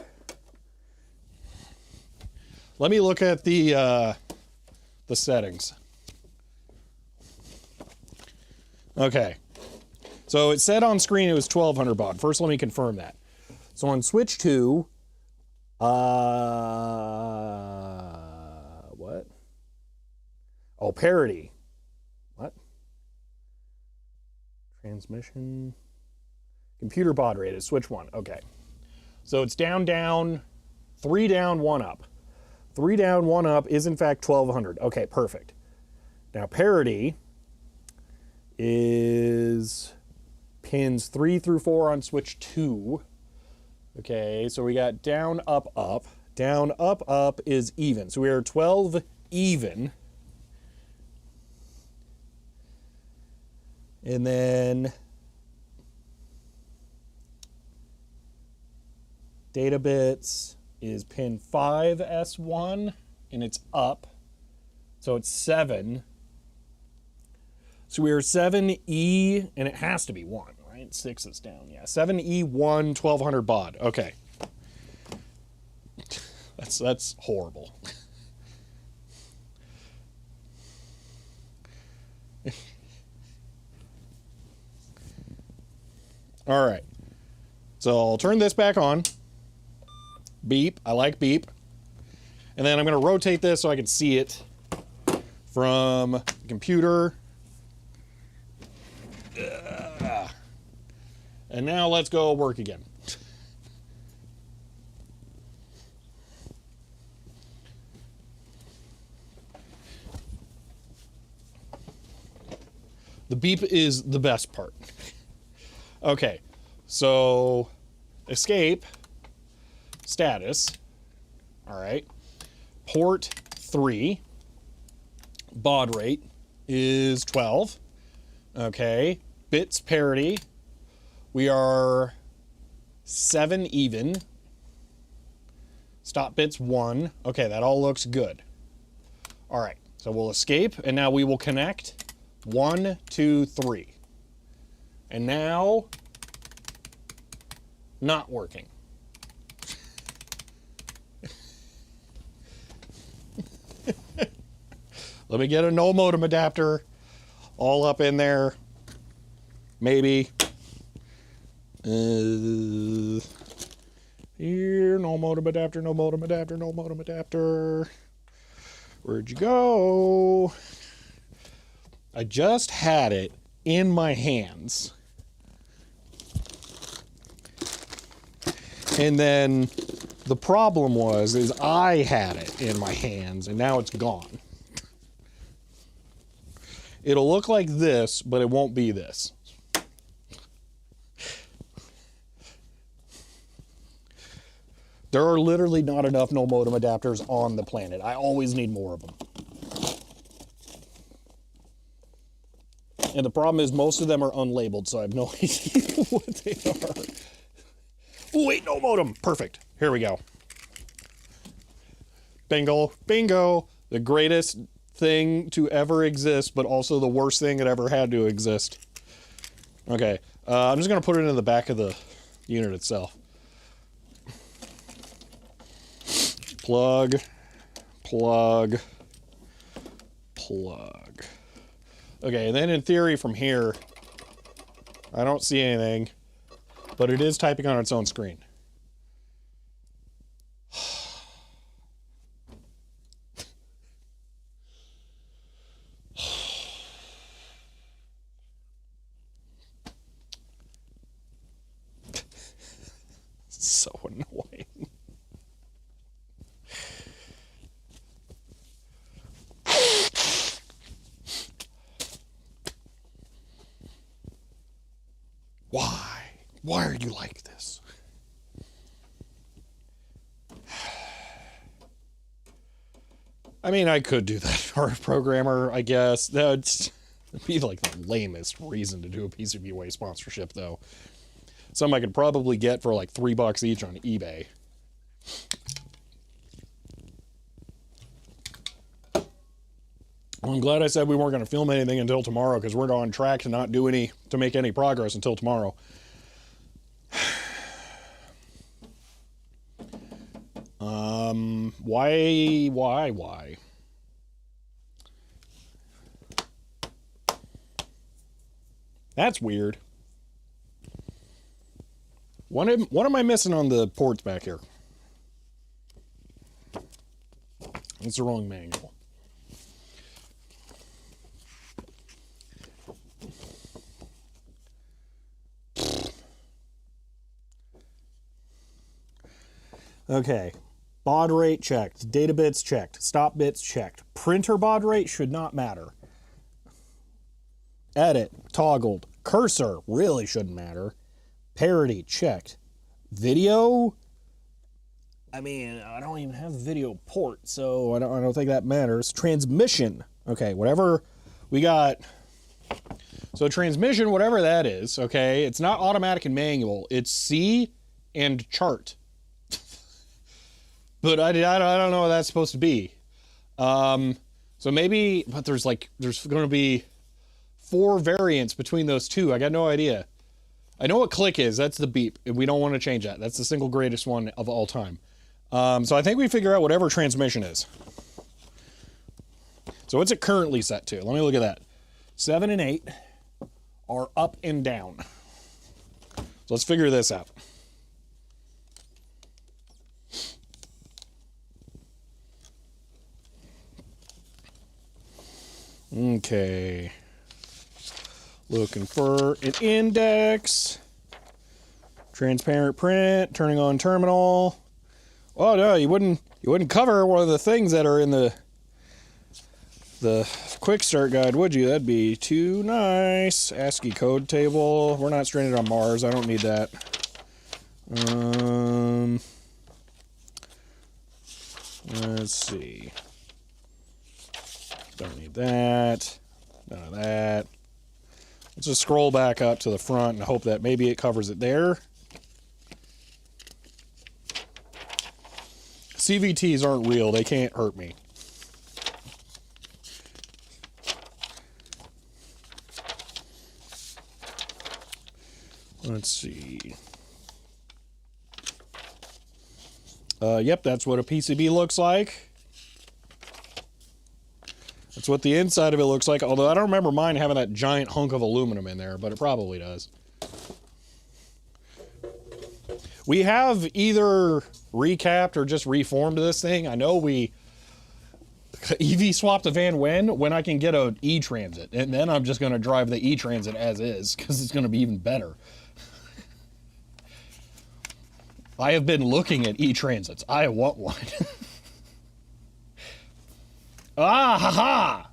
Let me look at the settings. Okay. So it said on screen it was 1200 baud. First, let me confirm that. So on switch 2, what? Oh, parity. What? Transmission. Computer baud rate is switch 1. Okay. So it's down, 3 down, 1 up. 3 down, 1 up is in fact 1200. Okay, perfect. Now parity is pins 3 through 4 on switch 2. Okay, so we got down, up, up. Down, up, up is even. So we are 12 even. And then data bits is pin 5 S1 and it's up. So it's 7. So we are 7E and it has to be 1, right? 6 is down. Yeah, 7E1 1200 baud. Okay. That's horrible. All right. So I'll turn this back on. Beep. I like beep. And then I'm going to rotate this so I can see it from the computer. And now let's go work again. The beep is the best part. Okay, so escape, status, all right. Port 3, baud rate is 12. Okay, bits parity, we are 7 even. Stop bits 1. Okay, that all looks good. All right, so we'll escape, and now we will connect. 1, 2, 3. And now, not working. Let me get a no modem adapter all up in there. Maybe. Here, no modem adapter, no modem adapter, no modem adapter. Where'd you go? I just had it in my hands. And then the problem is I had it in my hands and now it's gone. It'll look like this, but it won't be this. There are literally not enough no modem adapters on the planet. I always need more of them. And the problem is most of them are unlabeled, so I have no idea what they are. Oh, wait, no modem. Perfect. Here we go. Bingo. Bingo. The greatest thing to ever exist, but also the worst thing that ever had to exist. Okay. I'm just going to put it in the back of the unit itself. Plug. Plug. Plug. Okay, and then in theory from here, I don't see anything, but it is typing on its own screen. So annoying. Why? Why are you like this? I mean, I could do that for a programmer, I guess. That'd be like the lamest reason to do a PCBWay sponsorship, though. Some I could probably get for like $3 each on eBay. Well, I'm glad I said we weren't going to film anything until tomorrow, because we're on track to not do to make any progress until tomorrow. Why? That's weird. What am I missing on the ports back here? It's the wrong manual. Okay. Baud rate checked. Data bits checked. Stop bits checked. Printer baud rate should not matter. Edit toggled. Cursor really shouldn't matter. Parity checked. Video, I mean, I don't even have a video port, so I don't think that matters. Transmission, okay, whatever we got. So transmission, whatever that is, okay, it's not automatic and manual. It's C and chart. But I don't know what that's supposed to be. So maybe, but there's going to be 4 variants between those two. I got no idea. I know what click is. That's the beep. We don't want to change that. That's the single greatest one of all time. So I think we figure out whatever transmission is. So what's it currently set to? Let me look at that. 7 and 8 are up and down. So let's figure this out. Okay. Looking for an index. Transparent print. Turning on terminal. Oh no, you wouldn't cover one of the things that are in the quick start guide, would you? That'd be too nice. ASCII code table. We're not stranded on Mars. I don't need that. Let's see. Don't need that. None of that. Let's just scroll back up to the front and hope that maybe it covers it there. CVTs aren't real. They can't hurt me. Let's see. Yep, that's what a PCB looks like. That's what the inside of it looks like, although I don't remember mine having that giant hunk of aluminum in there, but it probably does. We have either recapped or just reformed this thing. I know we EV swapped the van when I can get an E-Transit, and then I'm just going to drive the E-Transit as is, because it's going to be even better. I have been looking at E-Transits. I want one. Ah, ha-ha!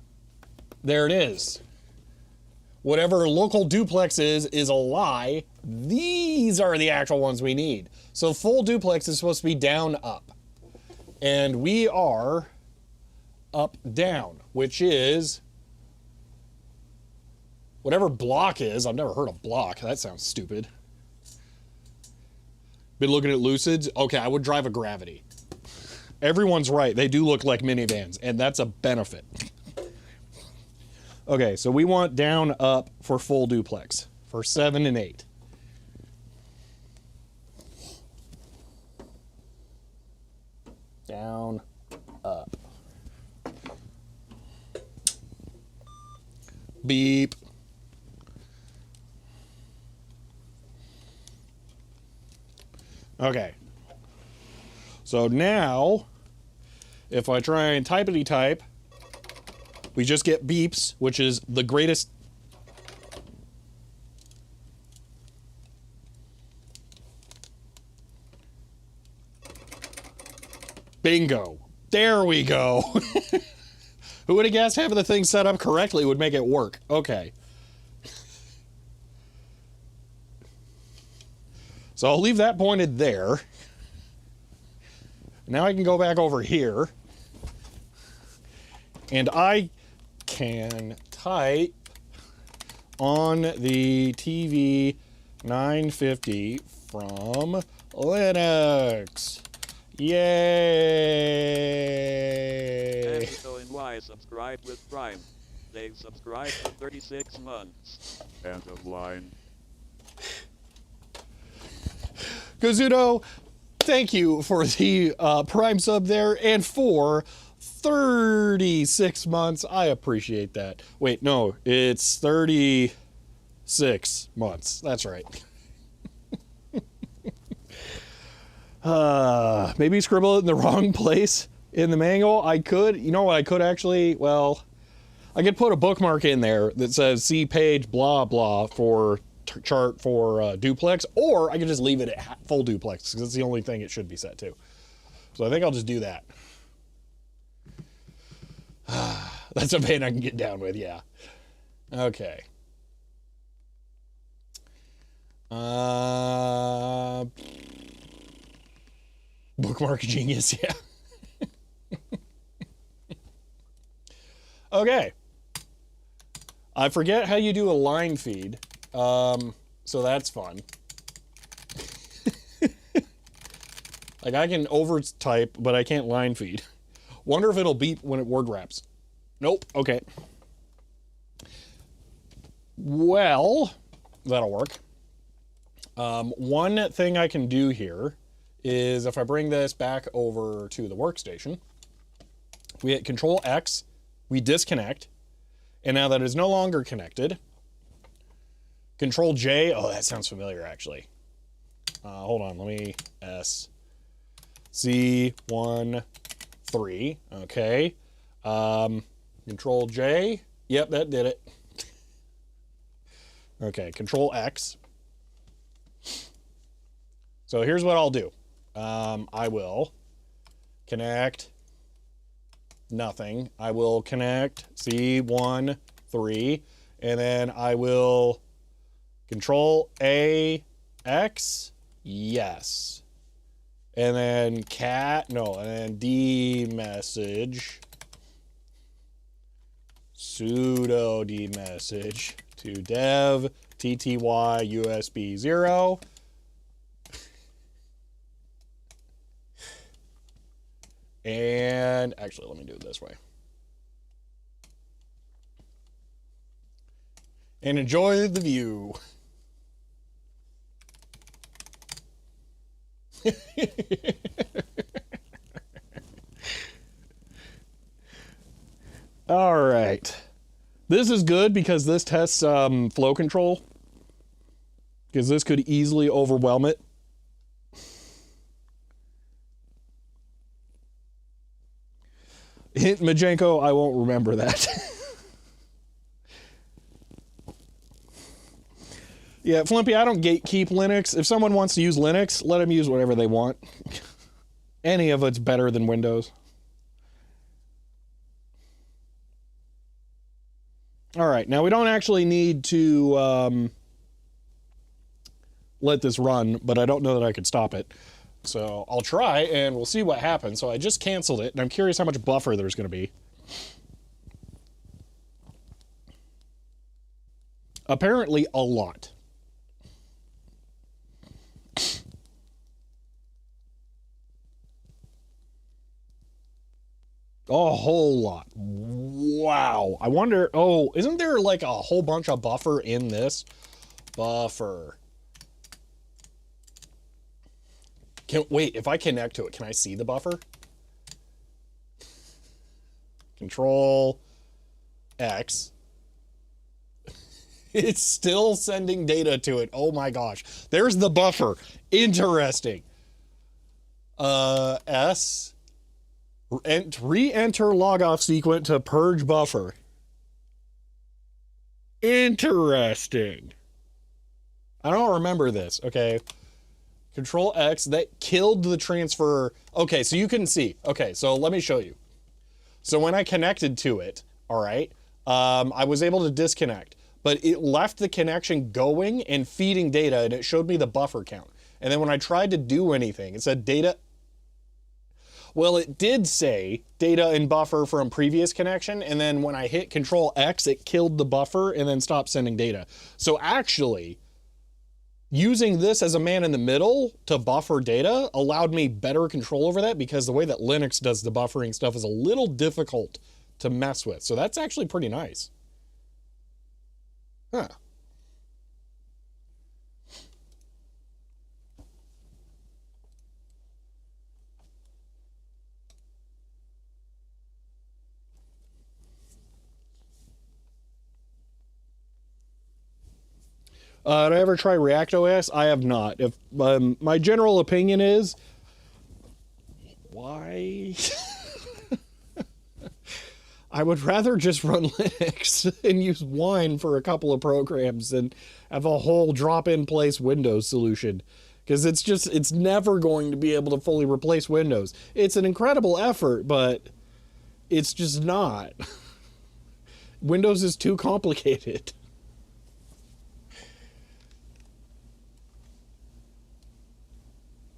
There it is. Whatever local duplex is a lie. These are the actual ones we need. So full duplex is supposed to be down, up. And we are up, down, which is whatever block is. I've never heard of block. That sounds stupid. Been looking at Lucids. Okay, I would drive a Gravity. Everyone's right. They do look like minivans, and that's a benefit. Okay, so we want down, up for full duplex for 7 and 8. Down, up. Beep. Okay. So now, if I try and typity type, we just get beeps, which is the greatest. Bingo. There we go. Who would have guessed having the thing set up correctly would make it work? Okay. So I'll leave that pointed there. Now I can go back over here. And I can type on the TV 950 from Linux. Yay! So and Y subscribed with Prime. They've subscribed for 36 months. End of line. Kazuto, thank you for the Prime sub there and for 36 months. I appreciate that. Wait, no, it's 36 months. That's right. Maybe scribble it in the wrong place in the manual. I could, you know what, I could actually, well, I could put a bookmark in there that says see page blah blah for chart for duplex, or I could just leave it at full duplex because it's the only thing it should be set to. So I think I'll just do that. That's a pain I can get down with, yeah. Okay. Bookmark genius, yeah. Okay. I forget how you do a line feed, so that's fun. Like I can overtype, but I can't line feed. Wonder if it'll beep when it word wraps. Nope, okay. Well, that'll work. One thing I can do here is if I bring this back over to the workstation, we hit Control X, we disconnect, and now that it is no longer connected, Control J, oh, that sounds familiar actually. Hold on, let me C1, 3, okay. Control J, yep, that did it. Okay, Control X. So here's what I'll do. I will connect nothing. I will connect C1, 3, and then I will Control A, X, yes. And then and then D message, sudo D message to dev tty USB 0. And actually, let me do it this way. And enjoy the view. All right. This is good because this tests flow control. Because this could easily overwhelm it. Hint Majenko, I won't remember that. Yeah, Flimpy, I don't gatekeep Linux. If someone wants to use Linux, let them use whatever they want. Any of it's better than Windows. All right, now we don't actually need to let this run, but I don't know that I could stop it. So I'll try and we'll see what happens. So I just canceled it and I'm curious how much buffer there's going to be. Apparently a lot. A whole lot. Wow. I wonder, oh, isn't there like a whole bunch of buffer in this? Buffer. Wait, if I connect to it, can I see the buffer? Control X. It's still sending data to it. Oh my gosh. There's the buffer. Interesting. S. Re-enter logoff sequence to purge buffer. Interesting. I don't remember this. Okay. Control X, that killed the transfer. Okay, so you can see. Okay, so let me show you. So when I connected to it, all right, I was able to disconnect, but it left the connection going and feeding data, and it showed me the buffer count. And then when I tried to do anything, it said data. Well, it did say data and buffer from previous connection, and then when I hit Control X, it killed the buffer and then stopped sending data. So actually, using this as a man in the middle to buffer data allowed me better control over that, because the way that Linux does the buffering stuff is a little difficult to mess with. So that's actually pretty nice. Huh. Did I ever try React OS? I have not. If my general opinion is, why? I would rather just run Linux and use Wine for a couple of programs than have a whole drop-in-place Windows solution. Because it's never going to be able to fully replace Windows. It's an incredible effort, but it's just not. Windows is too complicated.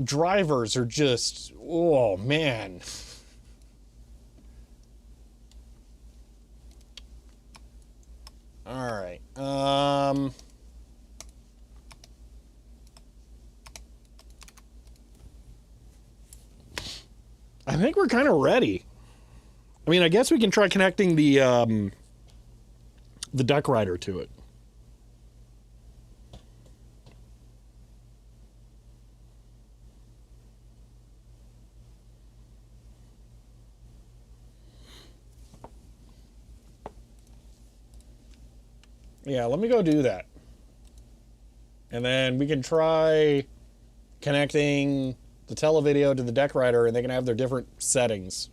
Drivers are just, oh man. All right. I think we're kind of ready. I mean, I guess we can try connecting the deck rider to it. Yeah, let me go do that. And then we can try connecting the televideo to the deck rider, and they can have their different settings.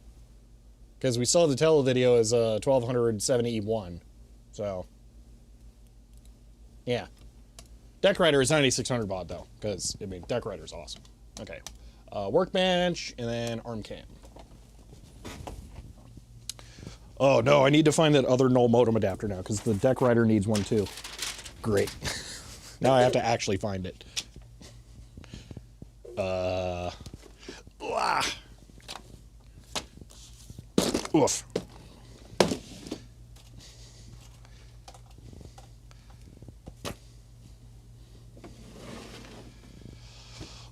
Because we saw the televideo as a 1270E1. So, yeah. Deck rider is 9600 baud though, because, I mean, deck rider is awesome. Okay. Workbench, and then ARM cam. Oh no, I need to find that other null modem adapter now, because the deck rider needs one too. Great. Now I have to actually find it. Oof.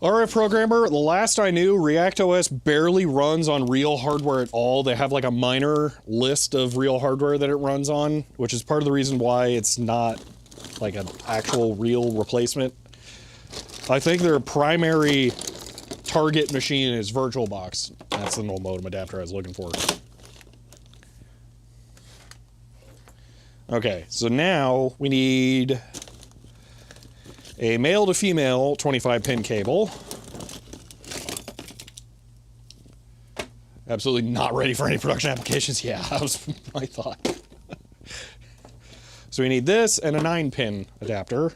RF programmer, the last I knew, ReactOS barely runs on real hardware at all. They have like a minor list of real hardware that it runs on, which is part of the reason why it's not like an actual real replacement. I think their primary target machine is VirtualBox. That's the null modem adapter I was looking for. Okay, so now we need a male to female 25-pin cable. Absolutely not ready for any production applications. Yeah, that was my thought. So we need this and a 9-pin adapter.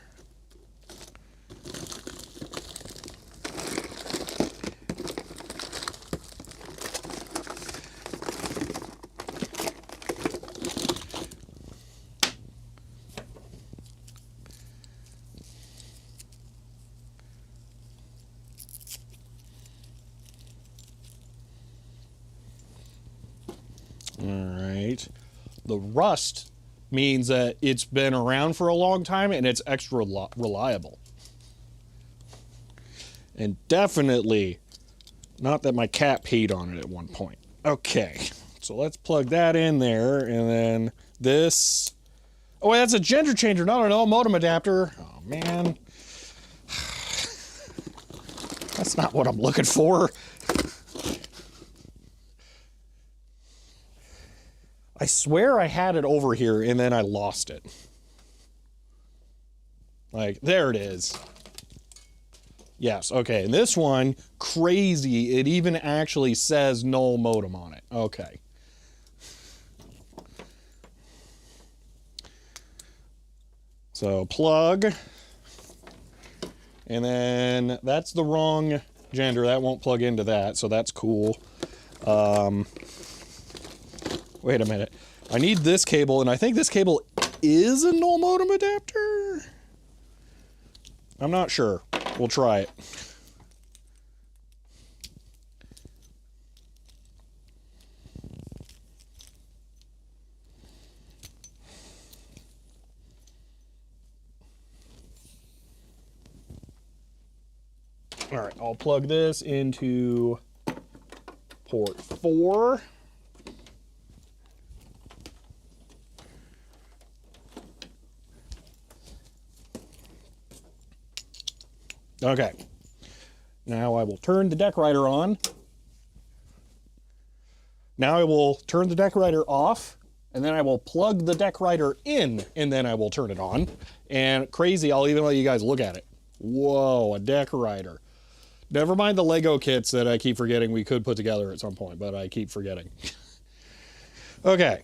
Alright. The rust means that it's been around for a long time and it's extra reliable. And definitely not that my cat peed on it at one point. Okay, so let's plug that in there, and then this. Oh, wait, that's a gender changer, not an null modem adapter. Oh, man. That's not what I'm looking for. I swear I had it over here and then I lost it. Like, there it is. Yes, okay. And this one, crazy, it even actually says null modem on it. Okay. So, plug. And then that's the wrong gender. That won't plug into that, so that's cool. Wait a minute. I need this cable, and I think this cable is a null modem adapter? I'm not sure. We'll try it. All right, I'll plug this into port 4. Okay. Now I will turn the deck rider on. Now I will turn the deck rider off, and then I will plug the deck rider in, and then I will turn it on. And crazy, I'll even let you guys look at it. Whoa, a deck rider. Never mind the Lego kits that I keep forgetting we could put together at some point, but I keep forgetting. Okay.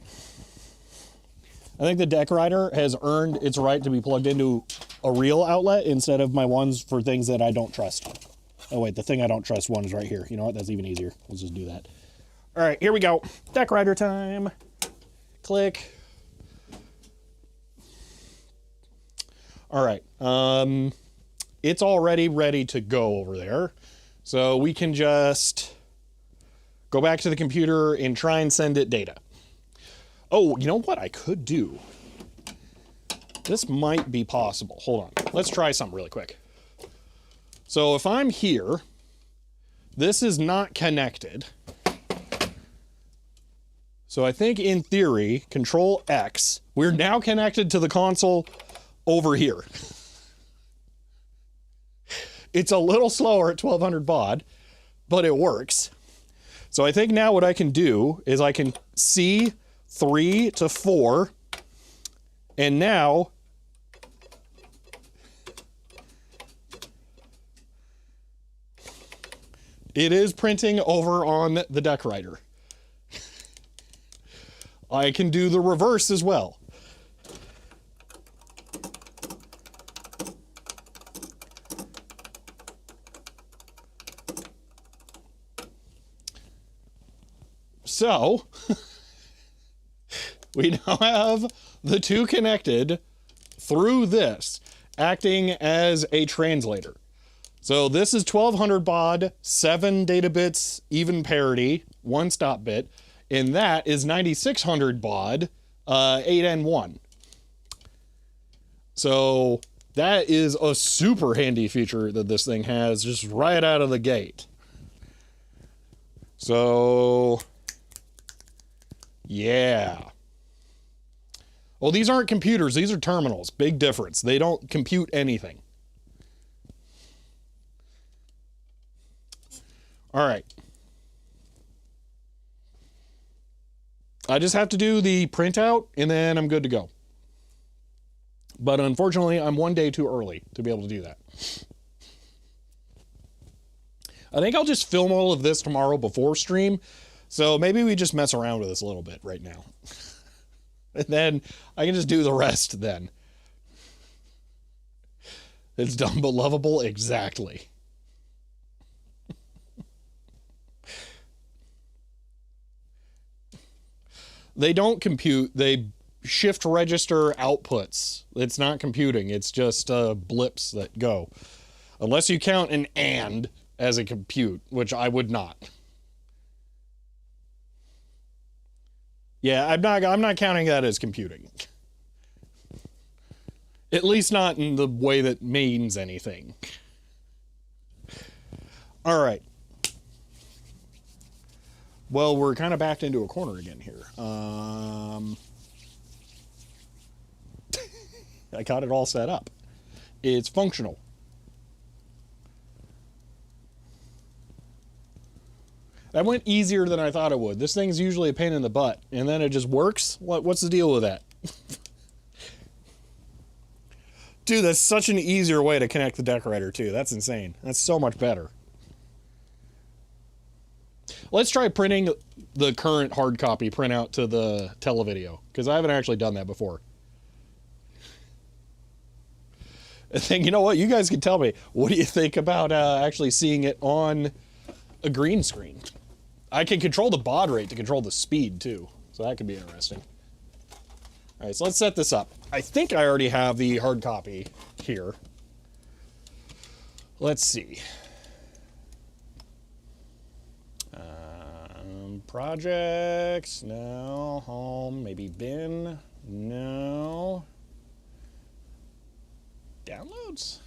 I think the deck rider has earned its right to be plugged into a real outlet instead of my ones for things that I don't trust. Oh wait, the thing I don't trust one is right here. You know what? That's even easier. Let's just do that. All right, here we go. Deck rider time. Click. All right. It's already ready to go over there. So we can just go back to the computer and try and send it data. Oh, you know what I could do? This might be possible. Hold on. Let's try something really quick. So if I'm here, this is not connected. So I think in theory, Control X, we're now connected to the console over here. It's a little slower at 1200 baud, but it works. So I think now what I can do is I can see 3 to 4, and now it is printing over on the deck rider. I can do the reverse as well. So, we now have the two connected through this, acting as a translator. So this is 1200 baud, 7 data bits, even parity, 1 stop bit, and that is 9600 baud, 8N1. So that is a super handy feature that this thing has just right out of the gate. So yeah. Well, these aren't computers, these are terminals. Big difference. They don't compute anything. All right. I just have to do the printout and then I'm good to go. But unfortunately, I'm one day too early to be able to do that. I think I'll just film all of this tomorrow before stream. So maybe we just mess around with this a little bit right now. And then I can just do the rest then. It's dumb but lovable, exactly. They don't compute, they shift register outputs. It's not computing, it's just blips that go. Unless you count an AND as a compute, which I would not. Yeah, I'm not counting that as computing. At least not in the way that means anything. All right. Well, we're kind of backed into a corner again here. I got it all set up. It's functional. That went easier than I thought it would. This thing's usually a pain in the butt, and then it just works? What's the deal with that? Dude, that's such an easier way to connect the deck rider, too. That's insane. That's so much better. Let's try printing the current hard copy printout to the televideo, because I haven't actually done that before. I think, you know what? You guys can tell me. What do you think about actually seeing it on a green screen? I can control the baud rate to control the speed, too. So that could be interesting. All right, so let's set this up. I think I already have the hard copy here. Let's see. Projects, no. Home, maybe bin, no. Downloads.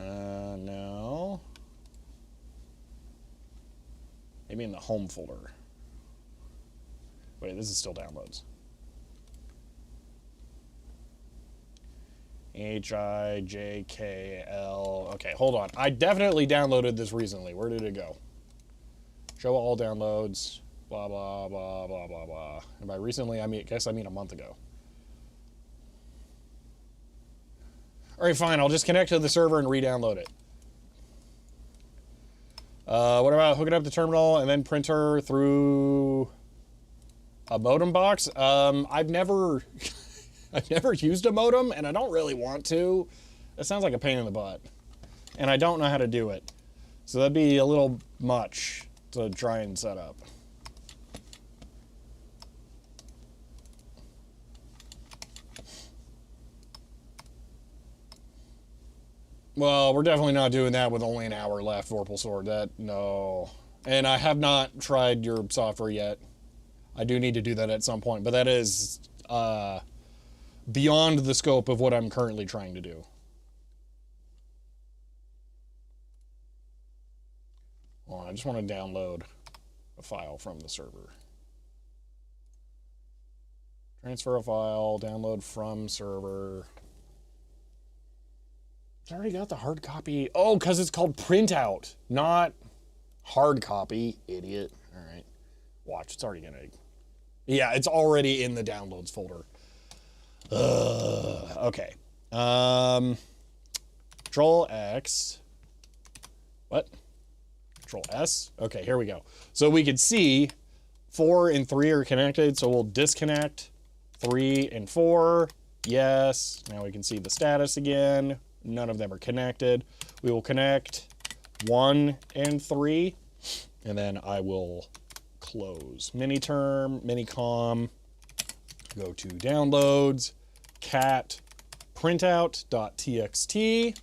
No. Maybe in the home folder. Wait, this is still downloads. HIJKL. Okay, hold on. I definitely downloaded this recently. Where did it go? Show all downloads. Blah, blah, blah, blah, blah, blah. And by recently, I guess I mean a month ago. All right, fine. I'll just connect to the server and re-download it. What about hooking up the terminal and then printer through a modem box? I've never used a modem, and I don't really want to. That sounds like a pain in the butt. And I don't know how to do it. So that'd be a little much to try and set up. Well, we're definitely not doing that with only an hour left, Vorpal Sword. No. And I have not tried your software yet. I do need to do that at some point, but that is beyond the scope of what I'm currently trying to do. Well, I just want to download a file from the server. Transfer a file, download from server. It's already got the hard copy. Oh, because it's called printout, not hard copy, idiot. All right. Watch, it's already gonna... Yeah, it's already in the downloads folder. Okay. Control X. What? Control S? Okay, here we go. So we can see 4 and 3 are connected, so we'll disconnect 3 and 4. Yes. Now we can see the status again. None of them are connected. We will connect 1 and 3, and then I will close Miniterm, Minicom, go to downloads, cat printout.txt,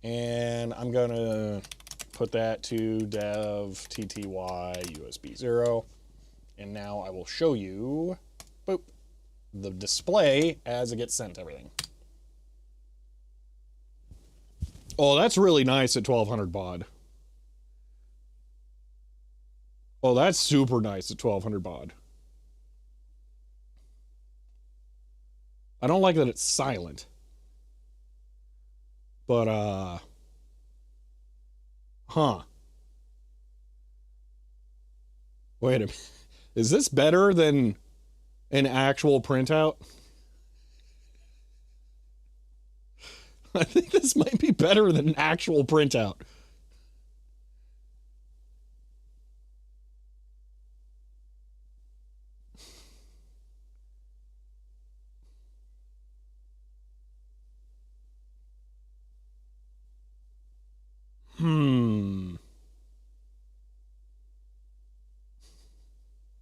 and I'm gonna put that to dev tty USB 0, and now I will show you, boop, the display as it gets sent everything. Oh, that's really nice at 1200 baud. Oh, that's super nice at 1200 baud. I don't like that it's silent. But, huh. Wait a minute. Is this better than an actual printout? I think this might be better than an actual printout.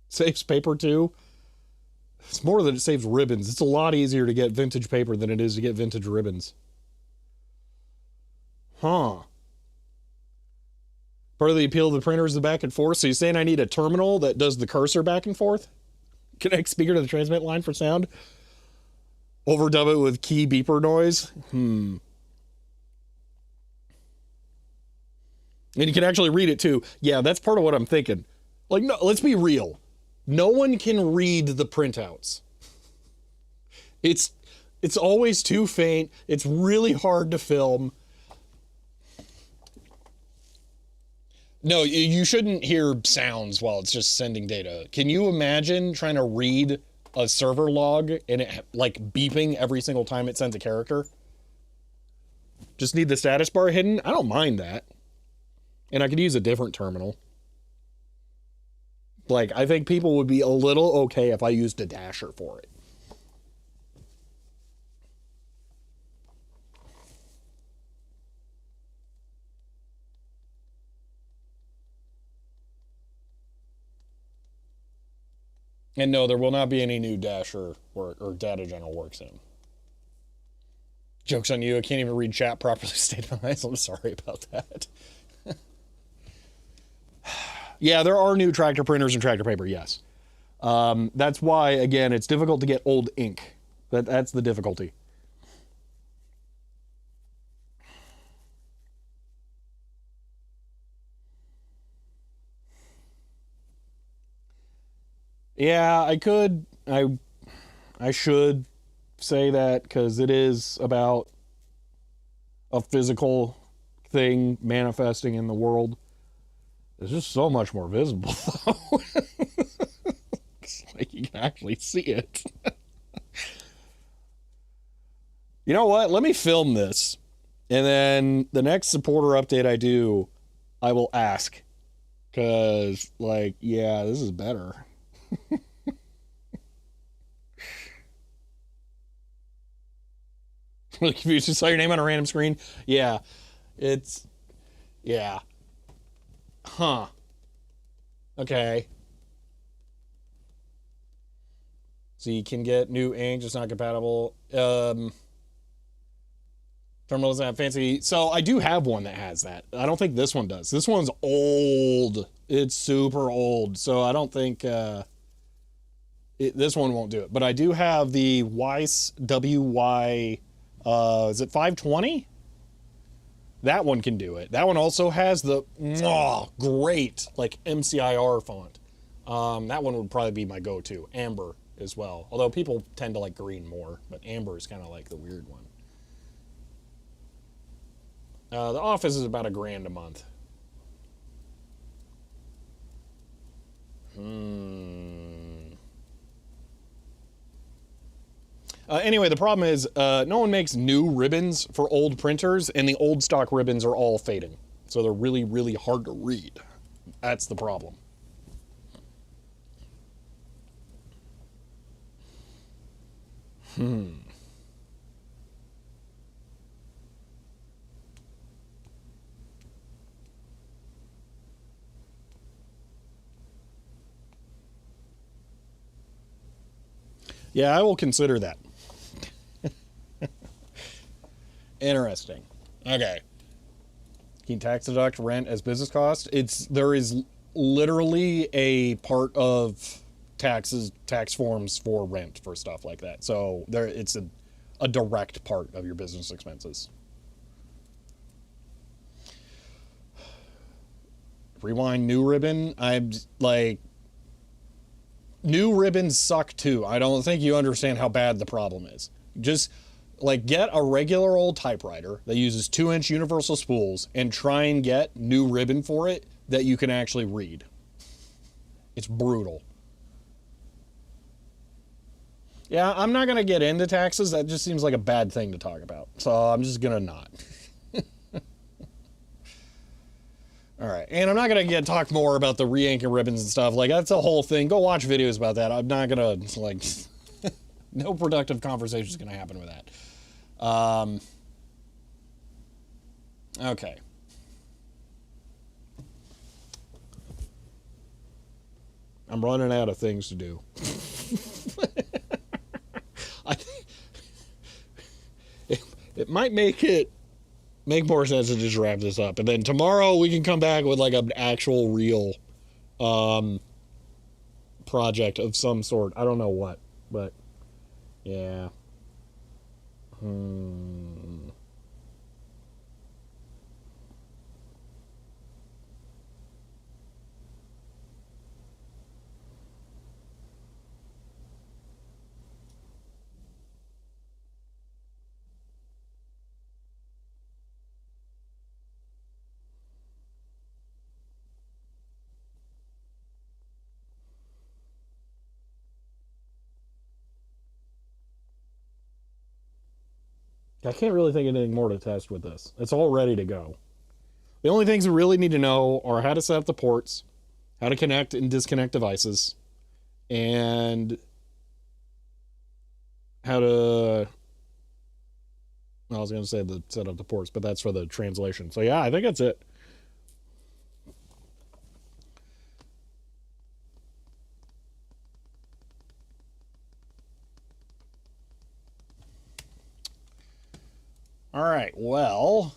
Saves paper too. It's more than it saves ribbons. It's a lot easier to get vintage paper than it is to get vintage ribbons. Huh. Part of the appeal of the printer is the back and forth. So you're saying I need a terminal that does the cursor back and forth? Connect speaker to the transmit line for sound? Overdub it with key beeper noise? And you can actually read it too. Yeah, that's part of what I'm thinking. Like, no, let's be real. No one can read the printouts. It's always too faint. It's really hard to film. No, you shouldn't hear sounds while it's just sending data. Can you imagine trying to read a server log and it like beeping every single time it sends a character? Just need the status bar hidden? I don't mind that. And I could use a different terminal. Like, I think people would be a little okay if I used a dasher for it. And no, there will not be any new dasher or data general work soon. Joke's on you, I can't even read chat properly. State my eyes, I'm sorry about that. Yeah, there are new tractor printers and tractor paper, yes. That's why, again, it's difficult to get old ink. That's the difficulty. Yeah, I should say that because it is about a physical thing manifesting in the world. It's just so much more visible, though. It's like you can actually see it. You know what? Let me film this. And then the next supporter update I do, I will ask. Because, like, yeah, this is better. If you just saw your name on a random screen, yeah, it's, yeah. Huh. Okay. So you can get new ink, just not compatible. Terminal doesn't have fancy. So I do have one that has that. I don't think this one does. This one's old. It's super old. So I don't think this one won't do it. But I do have the Weiss WY, is it 520? That one can do it. That one also has the great like MCIR font. That one would probably be my go-to. Amber as well. Although people tend to like green more, but amber is kind of like the weird one. The office is about $1,000 a month. Anyway, the problem is no one makes new ribbons for old printers, and the old stock ribbons are all fading. So they're really, really hard to read. That's the problem. Yeah, I will consider that. Interesting. Okay. Can you tax deduct rent as business cost? There is literally a part of tax forms for rent for stuff like that. So it's a direct part of your business expenses. Rewind new ribbon. I'm like, new ribbons suck too. I don't think you understand how bad the problem is. Just like get a regular old typewriter that uses 2-inch universal spools and try and get new ribbon for it that you can actually read. It's brutal. Yeah, I'm not going to get into taxes. That just seems like a bad thing to talk about. So I'm just going to not. All right, and I'm not gonna talk more about the re-inking ribbons and stuff. Like that's a whole thing. Go watch videos about that. I'm not gonna like, no productive conversation is gonna happen with that. Okay. I'm running out of things to do. It might make more sense to just wrap this up. And then tomorrow we can come back with like an actual real project of some sort. I don't know what, but yeah. I can't really think of anything more to test with this. It's all ready to go. The only things we really need to know are how to set up the ports, how to connect and disconnect devices, and how to... I was going to say set up the ports, but that's for the translation. So yeah, I think that's it. All right, well,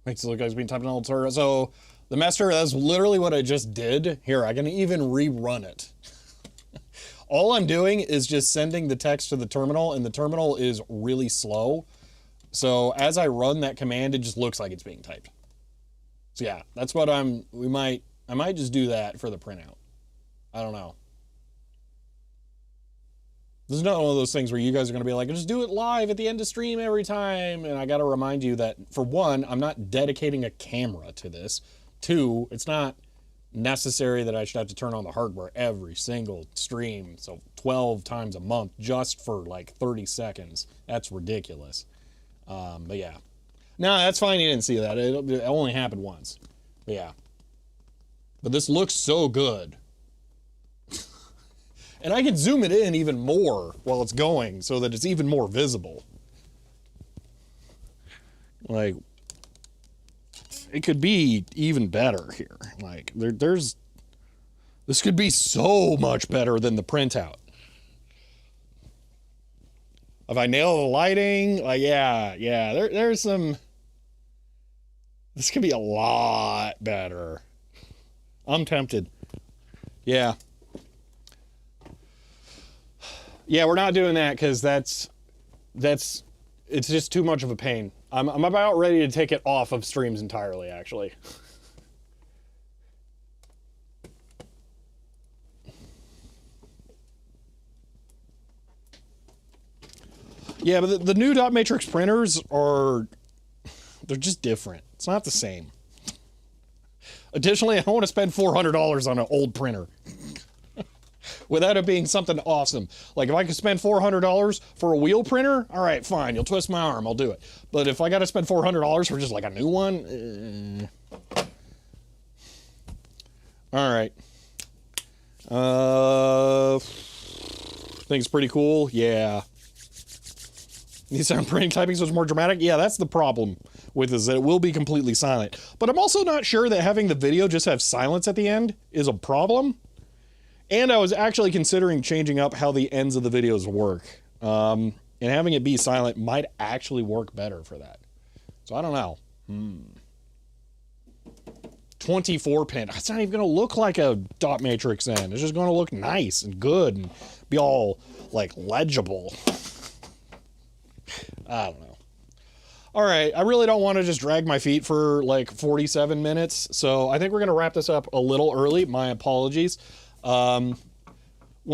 makes it look like it's being typed in old turret. So the master, that's literally what I just did. Here, I can even rerun it. All I'm doing is just sending the text to the terminal, and the terminal is really slow. So as I run that command, it just looks like it's being typed. So yeah, that's what I might just do that for the printout. I don't know. This is not one of those things where you guys are going to be like, just do it live at the end of stream every time. And I got to remind you that, for one, I'm not dedicating a camera to this. Two, it's not necessary that I should have to turn on the hardware every single stream. So 12 times a month just for like 30 seconds. That's ridiculous. But yeah. No, that's fine. You didn't see that. It only happened once. But yeah. But this looks so good. And I can zoom it in even more while it's going so that it's even more visible. Like, it could be even better here. Like, this could be so much better than the printout. If I nail the lighting, like, yeah, there's some, this could be a lot better. I'm tempted. Yeah. Yeah, we're not doing that because it's just too much of a pain. I'm about ready to take it off of streams entirely, actually. Yeah, but the new dot matrix printers they're just different. It's not the same. Additionally, I don't want to spend $400 on an old printer. Without it being something awesome. Like, if I could spend $400 for a wheel printer, all right, fine, you'll twist my arm, I'll do it. But if I got to spend $400 for just like a new one, all right. Think it's pretty cool. Yeah. These aren't printing typing, so it's more dramatic. Yeah, that's the problem with this, that it will be completely silent. But I'm also not sure that having the video just have silence at the end is a problem. And I was actually considering changing up how the ends of the videos work. And having it be silent might actually work better for that. So I don't know. 24 pin. It's not even going to look like a dot matrix end. It's just going to look nice and good and be all, like, legible. I don't know. All right, I really don't want to just drag my feet for, like, 47 minutes. So I think we're going to wrap this up a little early. My apologies. One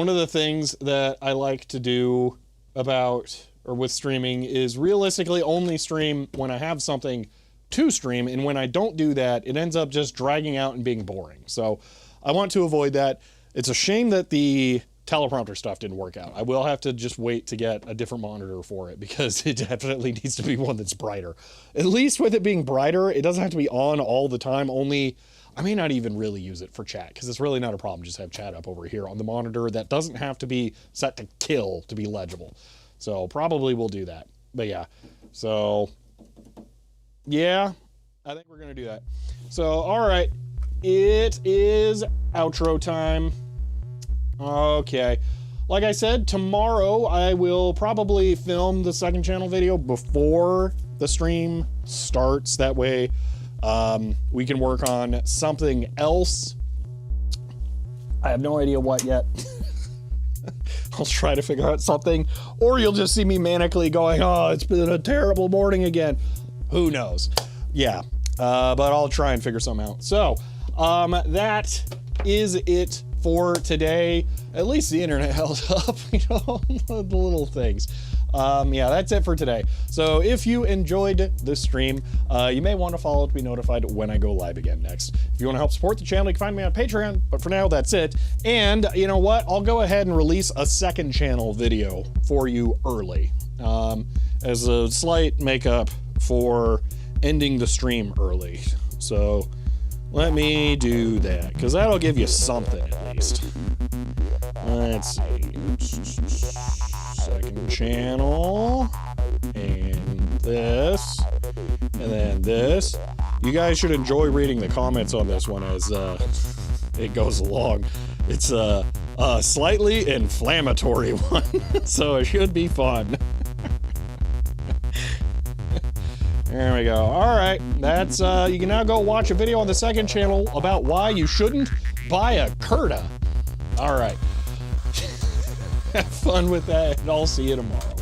of the things that I like to do with streaming is realistically only stream when I have something to stream, and when I don't do that, it ends up just dragging out and being boring. So I want to avoid that. It's a shame that the teleprompter stuff didn't work out. I will have to just wait to get a different monitor for it because it definitely needs to be one that's brighter. At least with it being brighter, it doesn't have to be on all the time. Only I may not even really use it for chat because it's really not a problem. Just have chat up over here on the monitor. That doesn't have to be set to kill to be legible. So probably we'll do that. But yeah, so yeah, I think we're going to do that. So, all right, it is outro time. Okay. Like I said, tomorrow I will probably film the second channel video before the stream starts. That way, we can work on something else. I have no idea what yet. I'll try to figure out something, or you'll just see me manically going, oh, it's been a terrible morning again. Who knows? Yeah, but I'll try and figure something out. So, that is it for today. At least the internet held up, you know, the little things. Yeah, that's it for today. So if you enjoyed this stream, you may want to follow to be notified when I go live again next. If you want to help support the channel, you can find me on Patreon, but for now, that's it. And you know what? I'll go ahead and release a second channel video for you early, as a slight makeup for ending the stream early. So let me do that, because that'll give you something at least. Let's see. Second channel. And this. And then this. You guys should enjoy reading the comments on this one as it goes along. It's a slightly inflammatory one, so it should be fun. There we go. All right, that's you can now go watch a video on the second channel about why you shouldn't buy a Curta. All right. Have fun with that, and I'll see you tomorrow.